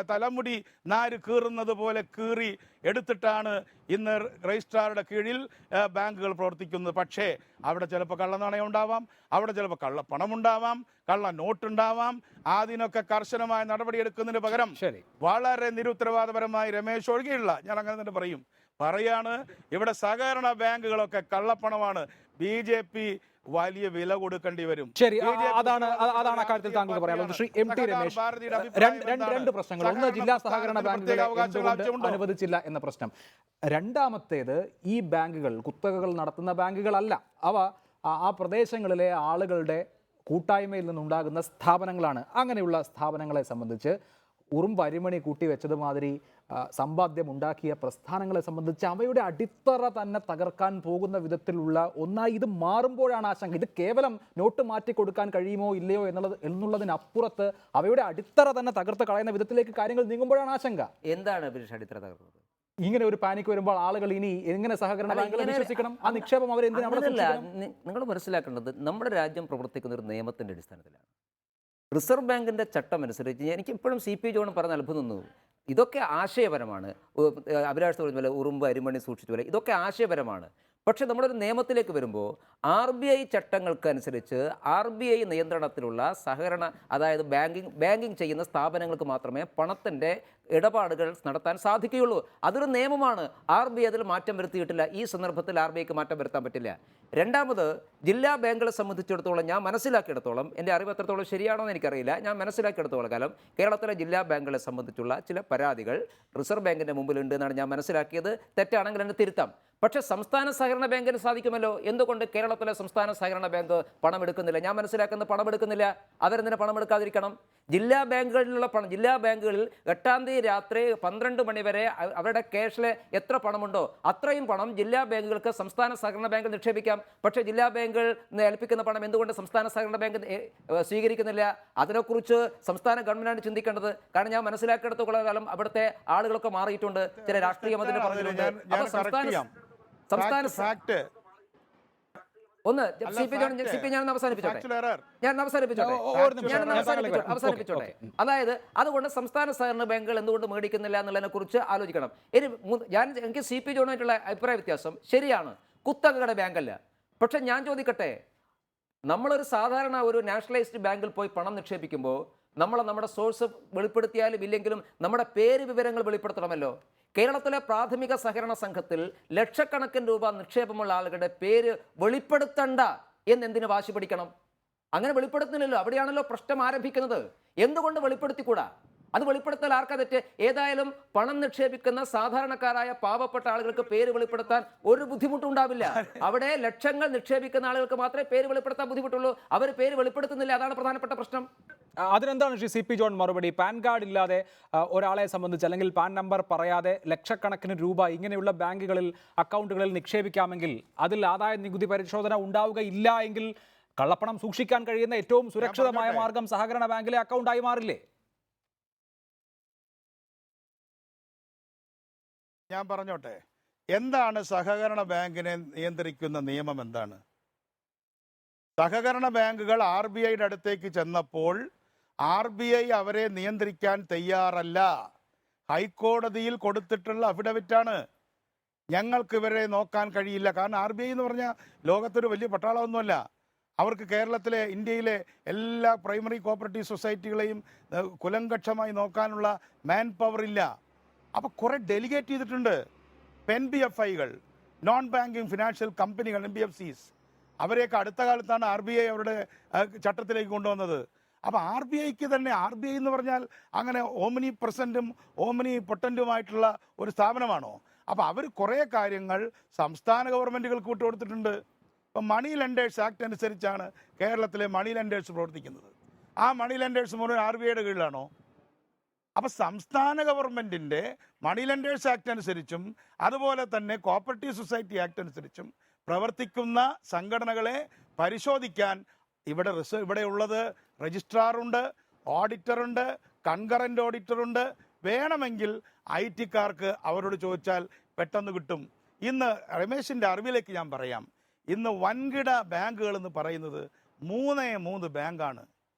തലമുടി നാര് കീറുന്നത് പോലെ കീറി എടുത്തിട്ടാണ് ഇന്ന് രജിസ്ട്രാറുടെ കീഴിൽ ബാങ്കുകൾ പ്രവർത്തിക്കുന്നത്. പക്ഷേ അവിടെ ചിലപ്പോൾ കള്ളനാണയം ഉണ്ടാവാം, അവിടെ ചിലപ്പോൾ കള്ളപ്പണമുണ്ടാവാം, കള്ള നോട്ടുണ്ടാവാം. അതിനൊക്കെ കർശനമായ നടപടിയെടുക്കുന്നതിന് പകരം വളരെ നിരുത്തരവാദപരമായി രമേശ് ഒഴികെയുള്ള, ഞാൻ അങ്ങനെ തന്നെ പറയാണ്, ഇവിടെ സഹകരണ ബാങ്കുകളൊക്കെ കള്ളപ്പണമാണ്. BJP വലിയ വില കൊടുക്കേണ്ടി വരും. ശരി, അതാണ് അക്കാര്യത്തിൽ താങ്കൾ പറയാനുള്ളത്. ശ്രീ MT രമേശ്, രണ്ട് പ്രശ്നങ്ങൾ. ഒന്ന്, ജില്ലാ സഹകരണ ബാങ്കുകളെ എന്തുകൊണ്ട് അനുവദിച്ചില്ല എന്ന പ്രശ്നം. രണ്ടാമത്തേത്, ഈ ബാങ്കുകൾ കുത്തകകൾ നടത്തുന്ന ബാങ്കുകളല്ല. അവ ആ പ്രദേശങ്ങളിലെ ആളുകളുടെ കൂട്ടായ്മയിൽ നിന്നുണ്ടാകുന്ന സ്ഥാപനങ്ങളാണ്. അങ്ങനെയുള്ള സ്ഥാപനങ്ങളെ സംബന്ധിച്ച് ഉറുമ്പരിമണി കൂട്ടിവെച്ചത് മാതിരി സമ്പാദ്യം ഉണ്ടാക്കിയ പ്രസ്ഥാനങ്ങളെ സംബന്ധിച്ച് അവയുടെ അടിത്തറ തന്നെ തകർക്കാൻ പോകുന്ന വിധത്തിലുള്ള ഒന്നായി ഇത് മാറുമ്പോഴാണ് ആശങ്ക. ഇത് കേവലം നോട്ട് മാറ്റി കൊടുക്കാൻ കഴിയുമോ ഇല്ലയോ എന്നുള്ളതിനപ്പുറത്ത് അവയുടെ അടിത്തറ തന്നെ തകർത്ത് കളയുന്ന വിധത്തിലേക്ക് കാര്യങ്ങൾ നീങ്ങുമ്പോഴാണ് ആശങ്ക. എന്താണ് അടിത്തറ തകർന്നത്? ഇങ്ങനെ ഒരു പാനിക് വരുമ്പോൾ ആളുകൾ ഇനി എങ്ങനെ സഹകരണ ബാങ്കുകളെ വിശ്വസിക്കണം? ആ നിക്ഷേപം നിങ്ങൾ മനസ്സിലാക്കേണ്ടത്, നമ്മുടെ രാജ്യം പ്രവർത്തിക്കുന്ന ഒരു നിയമത്തിൻ്റെ അടിസ്ഥാനത്തിലാണ്. റിസർവ് ബാങ്കിൻ്റെ ചട്ടം അനുസരിച്ച് എനിക്ക് ഇപ്പോഴും CP ജോൺ പറഞ്ഞ അത്ഭുതം തോന്നുന്നു. ഇതൊക്കെ ആശയപരമാണ്. അഭിലാഷ് പറഞ്ഞ പോലെ ഉറുമ്പ് അരിമണി സൂക്ഷിച്ച പോലെ ഇതൊക്കെ ആശയപരമാണ്. പക്ഷേ നമ്മളൊരു നിയമത്തിലേക്ക് വരുമ്പോൾ RBI ചട്ടങ്ങൾക്കനുസരിച്ച് RBI നിയന്ത്രണത്തിലുള്ള സഹകരണ, അതായത് ബാങ്കിങ് ചെയ്യുന്ന സ്ഥാപനങ്ങൾക്ക് മാത്രമേ പണത്തിൻ്റെ ഇടപാടുകൾ നടത്താൻ സാധിക്കുകയുള്ളൂ. അതൊരു നിയമമാണ്. RBI അതിൽ മാറ്റം വരുത്തിയിട്ടില്ല. ഈ സന്ദർഭത്തിൽ RBIക്ക് മാറ്റം വരുത്താൻ പറ്റില്ല. രണ്ടാമത്, ജില്ലാ ബാങ്കുകളെ സംബന്ധിച്ചിടത്തോളം ഞാൻ മനസ്സിലാക്കിയിടത്തോളം, എൻ്റെ അറിവ് എത്രത്തോളം ശരിയാണോ എന്ന് എനിക്കറിയില്ല, ഞാൻ മനസ്സിലാക്കിയിടത്തോളം കാലം കേരളത്തിലെ ജില്ലാ ബാങ്കുകളെ സംബന്ധിച്ചുള്ള ചില പരാതികൾ റിസർവ് ബാങ്കിൻ്റെ മുമ്പിലുണ്ട് എന്നാണ് ഞാൻ മനസ്സിലാക്കിയത്. തെറ്റാണെങ്കിൽ എന്നെ തിരുത്താം. പക്ഷേ സംസ്ഥാന സഹകരണ ബാങ്കിന് സാധിക്കുമല്ലോ. എന്തുകൊണ്ട് കേരളത്തിലെ സംസ്ഥാന സഹകരണ ബാങ്ക് പണമെടുക്കുന്നില്ല? ഞാൻ മനസ്സിലാക്കുന്നത് പണമെടുക്കുന്നില്ല. അവരെന്തിനെ പണമെടുക്കാതിരിക്കണം? ജില്ലാ ബാങ്കുകളിലുള്ള പണം, ജില്ലാ ബാങ്കുകളിൽ 8-ാം തീയതി രാത്രി 12 മണി വരെ അവരുടെ ക്യാഷിൽ എത്ര പണമുണ്ടോ അത്രയും പണം ജില്ലാ ബാങ്കുകൾക്ക് സംസ്ഥാന സഹകരണ ബാങ്ക് നിക്ഷേപിക്കാം. പക്ഷേ ജില്ലാ ബാങ്കുകൾ ഏൽപ്പിക്കുന്ന പണം എന്തുകൊണ്ട് സംസ്ഥാന സഹകരണ ബാങ്ക് സ്വീകരിക്കുന്നില്ല? അതിനെക്കുറിച്ച് സംസ്ഥാന ഗവൺമെൻറ്റാണ് ചിന്തിക്കേണ്ടത്. കാരണം ഞാൻ മനസ്സിലാക്കിയെടുത്തോളം കാലം അവിടുത്തെ ആളുകളൊക്കെ മാറിയിട്ടുണ്ട്. ചില രാഷ്ട്രീയ മതിന് പറഞ്ഞിട്ടുണ്ട്. അപ്പോൾ സംസ്ഥാന ഒന്ന് ഞാൻ അവസാനിപ്പിച്ചോട്ടെ. അതായത് അതുകൊണ്ട് സംസ്ഥാന സഹകരണ ബാങ്കുകൾ എന്തുകൊണ്ട് മേടിക്കുന്നില്ല എന്നുള്ളതിനെ കുറിച്ച് ആലോചിക്കണം. എനിക്ക് CP ജോണായിട്ടുള്ള അഭിപ്രായ വ്യത്യാസം ശരിയാണ്, കുത്തകയുടെ ബാങ്കല്ല. പക്ഷെ ഞാൻ ചോദിക്കട്ടെ, നമ്മളൊരു സാധാരണ ഒരു നാഷണലൈസ്ഡ് ബാങ്കിൽ പോയി പണം നിക്ഷേപിക്കുമ്പോൾ നമ്മുടെ സോഴ്സ് വെളിപ്പെടുത്തിയാലും ഇല്ലെങ്കിലും നമ്മുടെ പേര് വിവരങ്ങൾ വെളിപ്പെടുത്തണമല്ലോ. കേരളത്തിലെ പ്രാഥമിക സഹകരണ സംഘത്തിൽ ലക്ഷക്കണക്കിന് രൂപ നിക്ഷേപമുള്ള ആളുകളുടെ പേര് വെളിപ്പെടുത്തണ്ട എന്തിനു വാശി പിടിക്കണം? അങ്ങനെ വെളിപ്പെടുത്തുന്നില്ലല്ലോ. അവിടെയാണല്ലോ പ്രശ്നം ആരംഭിക്കുന്നത്. എന്തുകൊണ്ട് വെളിപ്പെടുത്തിക്കൂടാ? അത് വെളിപ്പെടുത്തൽ ആർക്കാ തെറ്റ്? ഏതായാലും പണം നിക്ഷേപിക്കുന്ന സാധാരണക്കാരായ പാവപ്പെട്ട ആളുകൾക്ക് പേര് വെളിപ്പെടുത്താൻ ഒരു ബുദ്ധിമുട്ടുണ്ടാവില്ല. അവിടെ ലക്ഷങ്ങൾ നിക്ഷേപിക്കുന്ന ആളുകൾക്ക് മാത്രമേ പേര് വെളിപ്പെടുത്താൻ ബുദ്ധിമുട്ടുള്ളൂ. അവർ പേര് വെളിപ്പെടുത്തുന്നില്ല. അതാണ് പ്രധാനപ്പെട്ട പ്രശ്നം. അതിനെന്താണ് ശ്രീ CP ജോൺ മറുപടി? പാൻ കാർഡ് ഇല്ലാതെ ഒരാളെ സംബന്ധിച്ച്, അല്ലെങ്കിൽ പാൻ നമ്പർ പറയാതെ ലക്ഷക്കണക്കിന് രൂപ ഇങ്ങനെയുള്ള ബാങ്കുകളിൽ അക്കൗണ്ടുകളിൽ നിക്ഷേപിക്കാമെങ്കിൽ അതിൽ ആദായ നികുതി പരിശോധന ഉണ്ടാവുകയില്ല എങ്കിൽ കള്ളപ്പണം സൂക്ഷിക്കാൻ കഴിയുന്ന ഏറ്റവും സുരക്ഷിതമായ മാർഗം സഹകരണ ബാങ്കിലെ അക്കൗണ്ടായി മാറില്ലേ? ഞാൻ പറഞ്ഞോട്ടെ, എന്താണ് സഹകരണ ബാങ്കിനെ നിയന്ത്രിക്കുന്ന നിയമം? എന്താണ്? സഹകരണ ബാങ്കുകൾ RBIയുടെ അടുത്തേക്ക് ചെന്നപ്പോൾ RBI അവരെ നിയന്ത്രിക്കാൻ തയ്യാറല്ല. ഹൈക്കോടതിയിൽ കൊടുത്തിട്ടുള്ള അഫിഡവിറ്റാണ്. ഞങ്ങൾക്ക് ഇവരെ നോക്കാൻ കഴിയില്ല. കാരണം RBI എന്ന് പറഞ്ഞാൽ ലോകത്തൊരു വലിയ പട്ടാളമൊന്നുമല്ല. അവർക്ക് കേരളത്തിലെ, ഇന്ത്യയിലെ എല്ലാ പ്രൈമറി കോപ്പറേറ്റീവ് സൊസൈറ്റികളെയും കുലങ്കക്ഷമായി നോക്കാനുള്ള മാൻ പവർ ഇല്ല. അപ്പോൾ കുറേ ഡെലിഗേറ്റ് ചെയ്തിട്ടുണ്ട്. NBFIകൾ, നോൺ ബാങ്കിങ് ഫിനാൻഷ്യൽ കമ്പനികൾ, NBFCs, അവരെയൊക്കെ അടുത്ത കാലത്താണ് RBI അവരുടെ ചട്ടത്തിലേക്ക് കൊണ്ടുവന്നത്. അപ്പോൾ RBIക്ക് തന്നെ, RBI എന്ന് പറഞ്ഞാൽ അങ്ങനെ ഓമിനി പ്രസൻറ്റും ഓമിനി പൊട്ടൻറ്റുമായിട്ടുള്ള ഒരു സ്ഥാപനമാണോ? അപ്പോൾ അവർ കുറേ കാര്യങ്ങൾ സംസ്ഥാന ഗവൺമെൻറ്റുകൾക്ക് വിട്ടുകൊടുത്തിട്ടുണ്ട്. ഇപ്പം മണി ലെൻഡേഴ്സ് ആക്ട് അനുസരിച്ചാണ് കേരളത്തിലെ മണി ലെൻഡേഴ്സ് പ്രവർത്തിക്കുന്നത്. ആ മണി ലെൻഡേഴ്സ് മുഴുവൻ RBIയുടെ കീഴിലാണോ? അപ്പോൾ സംസ്ഥാന ഗവൺമെൻറ്റിൻ്റെ മണി ലെൻഡേഴ്സ് ആക്ട് അനുസരിച്ചും അതുപോലെ തന്നെ കോപ്പറേറ്റീവ് സൊസൈറ്റി ആക്ട് അനുസരിച്ചും പ്രവർത്തിക്കുന്ന സംഘടനകളെ പരിശോധിക്കാൻ ഇവിടെ ഉള്ളത് രജിസ്ട്രാറുണ്ട്, ഓഡിറ്ററുണ്ട്, കൺകറന്റ് ഓഡിറ്ററുണ്ട്. വേണമെങ്കിൽ IT-ക്കാർക്ക് അവരോട് ചോദിച്ചാൽ പെട്ടെന്ന് കിട്ടും. ഇന്ന് രമേശിൻ്റെ അറിവിലേക്ക് ഞാൻ പറയാം, ഇന്ന് വൻകിട ബാങ്കുകൾ എന്ന് പറയുന്നത് 3 ബാങ്കാണ്.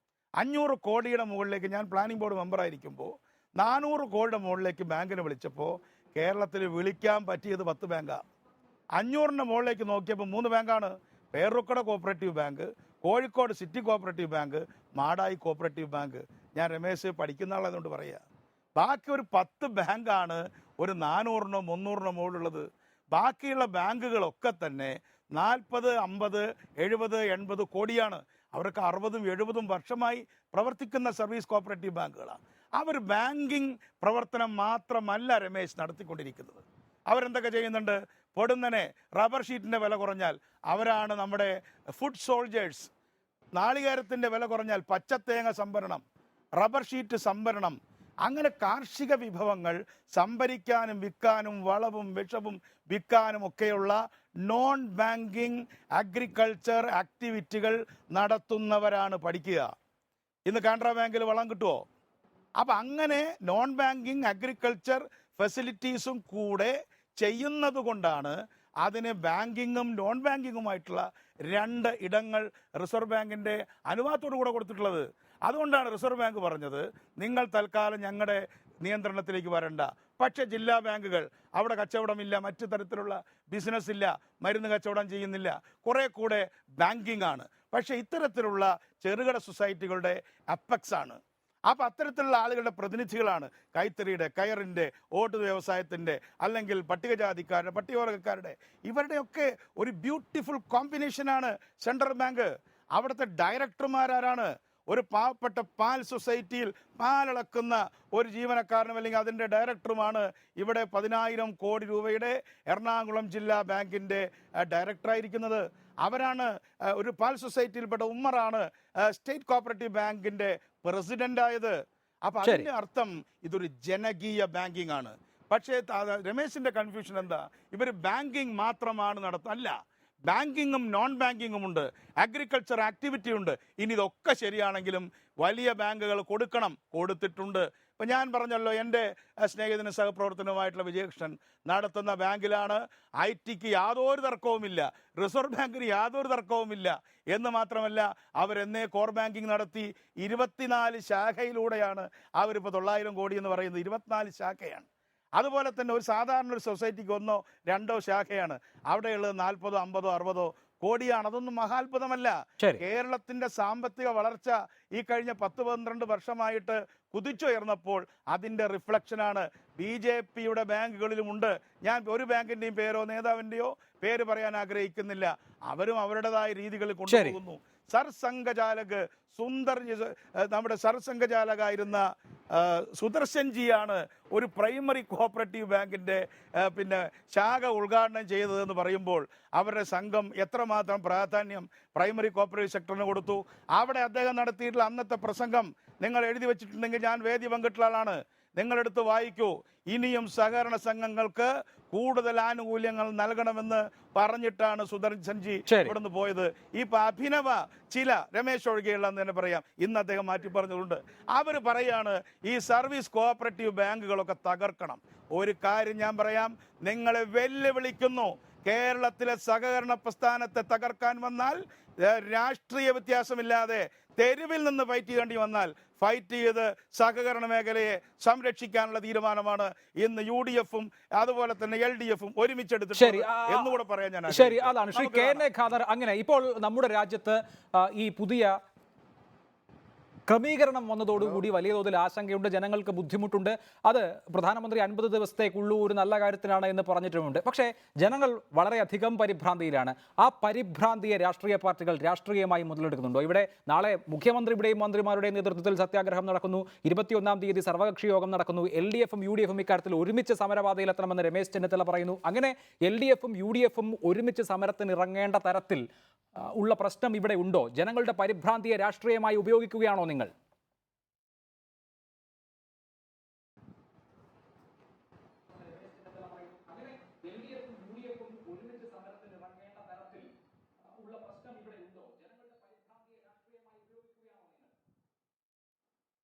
500 കോടിയുടെ മുകളിലേക്ക്, ഞാൻ പ്ലാനിംഗ് ബോർഡ് മെമ്പറായിരിക്കുമ്പോൾ 400 കോടിയുടെ മുകളിലേക്ക് ബാങ്കിനെ വിളിച്ചപ്പോൾ കേരളത്തിൽ വിളിക്കാൻ പറ്റിയത് 10 ബാങ്കാണ്. 500ൻ്റെ മുകളിലേക്ക് നോക്കിയപ്പോൾ 3 ബാങ്കാണ്. Peroorkada cooperative bank, Kozhikode city cooperative bank, Madayi cooperative bank. ഞാൻ രമേശ് പഠിക്കുന്ന ആളായതുകൊണ്ട് പറയുക. ബാക്കി ഒരു 10 ബാങ്കാണ് ഒരു 400നോ 300നോ മുകളിലുള്ളത്. ബാക്കിയുള്ള ബാങ്കുകളൊക്കെ തന്നെ 40, 50, 70, 80 കോടിയാണ്. അവർക്ക് 60ഉം 70ഉം വർഷമായി പ്രവർത്തിക്കുന്ന സർവീസ് കോപ്പറേറ്റീവ് ബാങ്കുകളാണ്. അവർ ബാങ്കിങ് പ്രവർത്തനം മാത്രമല്ല രമേശ് നടത്തിക്കൊണ്ടിരിക്കുന്നത്. അവരെന്തൊക്കെ ചെയ്യുന്നുണ്ട്? പൊടുന്നനെ റബ്ബർ ഷീറ്റിൻ്റെ വില കുറഞ്ഞാൽ അവരാണ് നമ്മുടെ ഫുഡ് സോൾജേഴ്സ്. നാളികേരത്തിൻ്റെ വില കുറഞ്ഞാൽ പച്ചത്തേങ്ങ സംഭരണം, റബ്ബർ ഷീറ്റ് സംഭരണം, അങ്ങനെ കാർഷിക വിഭവങ്ങൾ സംഭരിക്കാനും വിൽക്കാനും വളവും വിഷവും വിൽക്കാനും ഒക്കെയുള്ള നോൺ ബാങ്കിങ് അഗ്രികൾച്ചർ ആക്ടിവിറ്റികൾ നടത്തുന്നവരാണ് പഠിക്കുക. ഇന്ന് കാനറ ബാങ്കിൽ വളം കിട്ടുമോ? അപ്പം അങ്ങനെ നോൺ ബാങ്കിങ് അഗ്രികൾച്ചർ ഫെസിലിറ്റീസും കൂടെ ചെയ്യുന്നത് കൊണ്ടാണ് അതിന് ബാങ്കിങ്ങും നോൺ ബാങ്കിങ്ങുമായിട്ടുള്ള 2 ഇടങ്ങൾ റിസർവ് ബാങ്കിൻ്റെ അനുവാദത്തോടു കൂടെ കൊടുത്തിട്ടുള്ളത്. അതുകൊണ്ടാണ് റിസർവ് ബാങ്ക് പറഞ്ഞത്, നിങ്ങൾ തൽക്കാലം ഞങ്ങളുടെ നിയന്ത്രണത്തിലേക്ക് വരണ്ട. പക്ഷേ ജില്ലാ ബാങ്കുകൾ, അവിടെ കച്ചവടമില്ല, മറ്റു തരത്തിലുള്ള ബിസിനസ് ഇല്ല, മരുന്ന് കച്ചവടം ചെയ്യുന്നില്ല, കുറേ കൂടെ ബാങ്കിങ് ആണ്. പക്ഷേ ഇത്തരത്തിലുള്ള ചെറുകിട സൊസൈറ്റികളുടെ അപ്പെക്സ് ആണ്. അപ്പോൾ അത്തരത്തിലുള്ള ആളുകളുടെ പ്രതിനിധികളാണ് കൈത്തറിയുടെ, കയറിൻ്റെ, ഓട്ട് വ്യവസായത്തിൻ്റെ, അല്ലെങ്കിൽ പട്ടികജാതിക്കാരുടെ, പട്ടികവർഗക്കാരുടെ, ഇവരുടെയൊക്കെ ഒരു ബ്യൂട്ടിഫുൾ കോമ്പിനേഷനാണ് സെൻട്രൽ ബാങ്ക്. അവിടുത്തെ ഡയറക്ടർമാരാരാണ്? ഒരു പാവപ്പെട്ട പാൽ സൊസൈറ്റിയിൽ പാലളക്കുന്ന ഒരു ജീവനക്കാരനും അല്ലെങ്കിൽ അതിൻ്റെ ഡയറക്ടറുമാണ് ഇവിടെ 10,000 കോടി രൂപയുടെ എറണാകുളം ജില്ലാ ബാങ്കിൻ്റെ ഡയറക്ടറായിരിക്കുന്നത്. അവരാണ് ഒരു പാൽ സൊസൈറ്റിയിൽപ്പെട്ട ഉമ്മറാണ് സ്റ്റേറ്റ് കോപ്പറേറ്റീവ് ബാങ്കിൻ്റെ പ്രസിഡൻ്റായത്. അപ്പം അതിൻ്റെ അർത്ഥം ഇതൊരു ജനകീയ ബാങ്കിങ് ആണ്. പക്ഷേ രമേശിൻ്റെ കൺഫ്യൂഷൻ എന്താ? ഇവർ ബാങ്കിങ് മാത്രമാണ് അല്ല, ബാങ്കിങ്ങും നോൺ ബാങ്കിങ്ങും ഉണ്ട്, അഗ്രികൾച്ചർ ആക്ടിവിറ്റി ഉണ്ട്. ഇനി ഇതൊക്കെ ശരിയാണെങ്കിലും വലിയ ബാങ്കുകൾ കൊടുത്തിട്ടുണ്ട്. ഇപ്പം ഞാൻ പറഞ്ഞല്ലോ, എൻ്റെ സ്നേഹിതനും സഹപ്രവർത്തനവുമായിട്ടുള്ള വിജയകൃഷ്ണൻ നടത്തുന്ന ബാങ്കിലാണ്. IT-ക്ക് യാതൊരു തർക്കവുമില്ല, റിസർവ് ബാങ്കിന് യാതൊരു തർക്കവുമില്ല എന്ന് മാത്രമല്ല, അവരെന്നേ കോർ ബാങ്കിങ് നടത്തി 24 ശാഖയിലൂടെയാണ് അവരിപ്പോൾ 900 കോടി എന്ന് പറയുന്നത്. 24 ശാഖയാണ്. അതുപോലെ തന്നെ ഒരു സാധാരണ ഒരു സൊസൈറ്റിക്ക് 1ഓ 2ഓ ശാഖയാണ്. അവിടെയുള്ളത് 40, 50, 60 കോടിയാണ്. അതൊന്നും മഹാത്ഭുതമല്ല. കേരളത്തിന്റെ സാമ്പത്തിക വളർച്ച ഈ കഴിഞ്ഞ 10-12 വർഷമായിട്ട് കുതിച്ചുയർന്നപ്പോൾ അതിന്റെ റിഫ്ലക്ഷനാണ് BJPയുടെ ബാങ്കുകളിലുമുണ്ട്. ഞാൻ ഒരു ബാങ്കിന്റെയും പേരോ നേതാവിൻ്റെയോ പേര് പറയാൻ ആഗ്രഹിക്കുന്നില്ല. അവരും അവരുടേതായ രീതികളിൽ കൊണ്ടുപോകുന്നു. സർസംഘചാലക് നമ്മുടെ സർസംഘചാലകായിരുന്ന സുദർശൻജിയാണ് ഒരു പ്രൈമറി കോപ്പറേറ്റീവ് ബാങ്കിൻ്റെ ശാഖ ഉദ്ഘാടനം ചെയ്തതെന്ന് പറയുമ്പോൾ അവരുടെ സംഘം എത്രമാത്രം പ്രാധാന്യം പ്രൈമറി കോപ്പറേറ്റീവ് സെക്ടറിന് കൊടുത്തു. അവിടെ അദ്ദേഹം നടത്തിയിട്ടുള്ള അന്നത്തെ പ്രസംഗം നിങ്ങൾ എഴുതി വെച്ചിട്ടുണ്ടെങ്കിൽ ഞാൻ വേദി പങ്കിട്ടുള്ള ആളാണ്. നിങ്ങളെടുത്ത് വായിക്കൂ. ഇനിയും സഹകരണ സംഘങ്ങൾക്ക് കൂടുതൽ ആനുകൂല്യങ്ങൾ നൽകണമെന്ന് പറഞ്ഞിട്ടാണ് സുദർശൻജി ഇവിടുന്ന് പോയത്. ഇപ്പൊ അഭിനവ ചില രമേശ് ഒഴികെയുള്ള തന്നെ പറയാം, ഇന്ന് അദ്ദേഹം മാറ്റി പറഞ്ഞതുകൊണ്ട് അവർ പറയാണ് ഈ സർവീസ് കോഓപ്പറേറ്റീവ് ബാങ്കുകളൊക്കെ തകർക്കണം. ഒരു കാര്യം ഞാൻ പറയാം, നിങ്ങളെ വെല്ലുവിളിക്കുന്നു. കേരളത്തിലെ സഹകരണ പ്രസ്ഥാനത്തെ തകർക്കാൻ വന്നാൽ രാഷ്ട്രീയ വ്യത്യാസമില്ലാതെ തെരുവിൽ നിന്ന് ഫൈറ്റ് ചെയ്യേണ്ടി വന്നാൽ ഫൈറ്റ് ചെയ്ത് സഹകരണ മേഖലയെ സംരക്ഷിക്കാനുള്ള തീരുമാനമാണ് ഇന്ന് UDF-ഉം അതുപോലെ തന്നെ LDF-ഉം ഒരുമിച്ചെടുത്തിട്ട് എന്നുകൂടെ പറയാൻ ഞാൻ. ശരി, അതാണ് Shri K N A Khader. അങ്ങനെ ഇപ്പോൾ നമ്മുടെ രാജ്യത്ത് ഈ പുതിയ ക്രമീകരണം വന്നതോടുകൂടി വലിയ തോതിൽ ആശങ്കയുണ്ട്, ജനങ്ങൾക്ക് ബുദ്ധിമുട്ടുണ്ട്. അത് പ്രധാനമന്ത്രി 50 ദിവസത്തേക്കുള്ളൂ, ഒരു നല്ല കാര്യത്തിനാണ് എന്ന് പറഞ്ഞിട്ടുമുണ്ട്. പക്ഷേ ജനങ്ങൾ വളരെയധികം പരിഭ്രാന്തിയിലാണ്. ആ പരിഭ്രാന്തിയെ രാഷ്ട്രീയ പാർട്ടികൾ രാഷ്ട്രീയമായി മുതലെടുക്കുന്നുണ്ടോ? ഇവിടെ നാളെ മുഖ്യമന്ത്രിയുടെയും മന്ത്രിമാരുടെയും നേതൃത്വത്തിൽ സത്യാഗ്രഹം നടക്കുന്നു. 21-ാം തീയതി സർവകക്ഷി യോഗം നടക്കുന്നു. LDF-ഉം UDF-ഉം ഇക്കാര്യത്തിൽ ഒരുമിച്ച് സമരപാതയിലെത്തണമെന്ന് രമേശ് ചെന്നിത്തല പറയുന്നു. അങ്ങനെ LDF-ഉം UDF-ഉം ഒരുമിച്ച് സമരത്തിന് ഇറങ്ങേണ്ട തരത്തിൽ ഉള്ള പ്രശ്നം ഇവിടെ ഉണ്ടോ? ജനങ്ങളുടെ പരിഭ്രാന്തിയെ രാഷ്ട്രീയമായി ഉപയോഗിക്കുകയാണോ നിങ്ങൾ?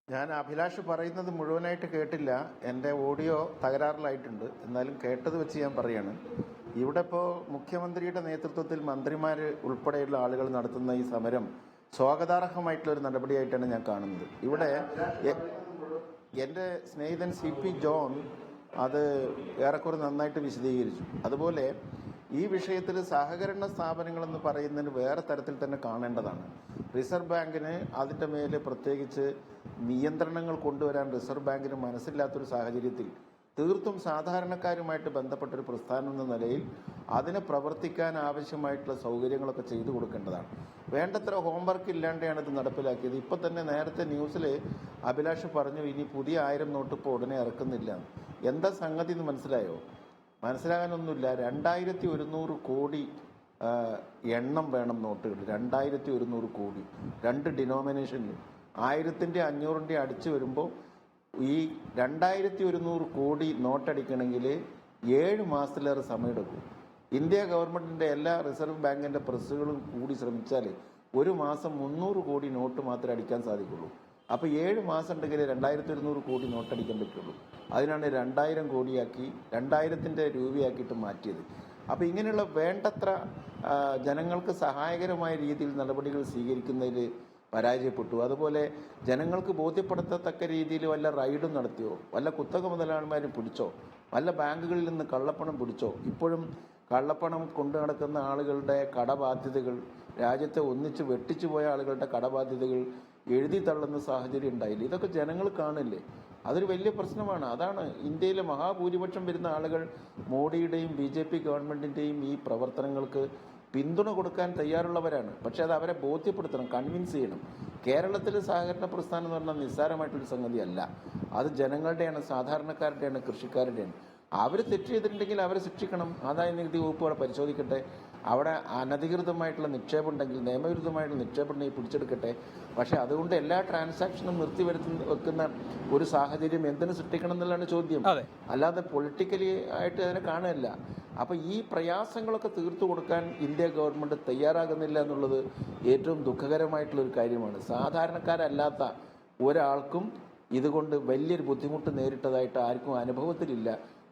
ഞാൻ അഭിലാഷ് പറയുന്നത് മുഴുവനായിട്ട് കേട്ടില്ല. എൻ്റെ ഓഡിയോ തകരാറിലായിട്ടുണ്ട്. എന്നാലും കേട്ടത് വെച്ച് ഞാൻ പറയാണ്. ഇവിടെ ഇപ്പോൾ മുഖ്യമന്ത്രിയുടെ നേതൃത്വത്തിൽ മന്ത്രിമാർ ഉൾപ്പെടെയുള്ള ആളുകൾ നടത്തുന്ന ഈ സമരം സ്വാഗതാർഹമായിട്ടുള്ള ഒരു നടപടിയായിട്ടാണ് ഞാൻ കാണുന്നത്. ഇവിടെ എൻ്റെ സ്നേഹിതൻ CP ജോൺ അത് ഏറെക്കുറെ നന്നായിട്ട് വിശദീകരിച്ചു. അതുപോലെ ഈ വിഷയത്തിൽ സഹകരണ സ്ഥാപനങ്ങളെന്ന് പറയുന്നതിന് വേറെ തരത്തിൽ തന്നെ കാണേണ്ടതാണ്. റിസർവ് ബാങ്കിന് അതിൻ്റെ മേൽ പ്രത്യേകിച്ച് നിയന്ത്രണങ്ങൾ കൊണ്ടുവരാൻ റിസർവ് ബാങ്കിന് മനസ്സില്ലാത്തൊരു സാഹചര്യത്തിൽ തീർത്തും സാധാരണക്കാരുമായിട്ട് ബന്ധപ്പെട്ടൊരു പ്രസ്ഥാനം എന്ന നിലയിൽ അതിന് പ്രവർത്തിക്കാൻ ആവശ്യമായിട്ടുള്ള സൗകര്യങ്ങളൊക്കെ ചെയ്തു കൊടുക്കേണ്ടതാണ്. വേണ്ടത്ര ഹോംവർക്ക് ഇല്ലാണ്ടാണ് ഇത് നടപ്പിലാക്കിയത്. ഇപ്പം തന്നെ നേരത്തെ ന്യൂസിൽ അഭിലാഷ് പറഞ്ഞു ഇനി പുതിയ 1000 നോട്ട് ഇപ്പോൾ ഉടനെ ഇറക്കുന്നില്ല. എന്താ സംഗതി എന്ന് മനസ്സിലായോ? മനസ്സിലാകാനൊന്നുമില്ല. 2100 കോടി എണ്ണം വേണം നോട്ടുകൾ. 2100 കോടി 2 ഡിനോമിനേഷനിൽ 1000-ൻ്റെ 500-ൻ്റെ അടിച്ചു വരുമ്പോൾ ഈ 2100 കോടി നോട്ടടിക്കണമെങ്കിൽ 7 മാസത്തിലേറെ സമയമെടുക്കും. ഇന്ത്യ ഗവൺമെൻറ്റിൻ്റെ എല്ലാ റിസർവ് ബാങ്കിൻ്റെ പ്രസ്സുകളും കൂടി ശ്രമിച്ചാൽ ഒരു മാസം 300 കോടി നോട്ട് മാത്രമേ അടിക്കാൻ സാധിക്കുള്ളൂ. അപ്പോൾ 7 മാസം ഉണ്ടെങ്കിൽ 2100 കോടി നോട്ടടിക്കാൻ പറ്റുള്ളൂ. അതിനാണ് 2000 കോടിയാക്കി 2000-ൻ്റെ രൂപയാക്കിയിട്ട് മാറ്റിയത്. അപ്പോൾ ഇങ്ങനെയുള്ള വേണ്ടത്ര ജനങ്ങൾക്ക് സഹായകരമായ രീതിയിൽ നടപടികൾ സ്വീകരിക്കുന്നതിൽ പരാജയപ്പെട്ടു. അതുപോലെ ജനങ്ങൾക്ക് ബോധ്യപ്പെടുത്തത്തക്ക രീതിയിൽ വല്ല റൈഡും നടത്തിയോ, വല്ല കുത്തക മുതലാളിമാരും പിടിച്ചോ, വല്ല ബാങ്കുകളിൽ നിന്ന് കള്ളപ്പണം പിടിച്ചോ? ഇപ്പോഴും കള്ളപ്പണം കൊണ്ടു നടക്കുന്ന ആളുകളുടെ കടബാധ്യതകൾ, രാജ്യത്തെ ഒന്നിച്ച് വെട്ടിച്ചു പോയ ആളുകളുടെ കടബാധ്യതകൾ എഴുതി തള്ളുന്ന സാഹചര്യം ഉണ്ടായില്ല. ഇതൊക്കെ ജനങ്ങൾ കാണില്ലേ? അതൊരു വലിയ പ്രശ്നമാണ്. അതാണ് ഇന്ത്യയിലെ മഹാഭൂരിപക്ഷം വരുന്ന ആളുകൾ മോഡിയുടെയും BJP ഗവൺമെൻറ്റിൻ്റെയും ഈ പ്രവർത്തനങ്ങൾക്ക് പിന്തുണ കൊടുക്കാൻ തയ്യാറുള്ളവരാണ്. പക്ഷേ അത് അവരെ ബോധ്യപ്പെടുത്തണം, കൺവിൻസ് ചെയ്യണം. കേരളത്തിൽ സഹകരണ പ്രസ്ഥാനം എന്ന് പറഞ്ഞാൽ നിസ്സാരമായിട്ടൊരു സംഗതിയല്ല. അത് ജനങ്ങളുടെയാണ്, സാധാരണക്കാരുടെയാണ്, കൃഷിക്കാരുടെയാണ്. അവർ തെറ്റ് ചെയ്തിട്ടുണ്ടെങ്കിൽ അവരെ ശിക്ഷിക്കണം. ആദായ നികുതി വകുപ്പ് അവിടെ പരിശോധിക്കട്ടെ. അവിടെ അനധികൃതമായിട്ടുള്ള നിക്ഷേപം ഉണ്ടെങ്കിൽ, നിയമവിരുദ്ധമായിട്ടുള്ള നിക്ഷേപം ഉണ്ടെങ്കിൽ പിടിച്ചെടുക്കട്ടെ. പക്ഷേ അതുകൊണ്ട് എല്ലാ ട്രാൻസാക്ഷനും വെക്കുന്ന ഒരു സാഹചര്യം എന്തിനു സൃഷ്ടിക്കണം എന്നുള്ളതാണ് ചോദ്യം. അല്ലാതെ പൊളിറ്റിക്കലി ആയിട്ട് അതിനെ കാണുകയല്ല. അപ്പോൾ ഈ പ്രയാസങ്ങളൊക്കെ തീർത്തു കൊടുക്കാൻ ഇന്ത്യ ഗവൺമെൻറ് തയ്യാറാകുന്നില്ല എന്നുള്ളത് ഏറ്റവും ദുഃഖകരമായിട്ടുള്ളൊരു കാര്യമാണ്. സാധാരണക്കാരല്ലാത്ത ഒരാൾക്കും ഇതുകൊണ്ട് വലിയൊരു ബുദ്ധിമുട്ട് നേരിട്ടതായിട്ട് ആർക്കും അനുഭവത്തിലില്ല,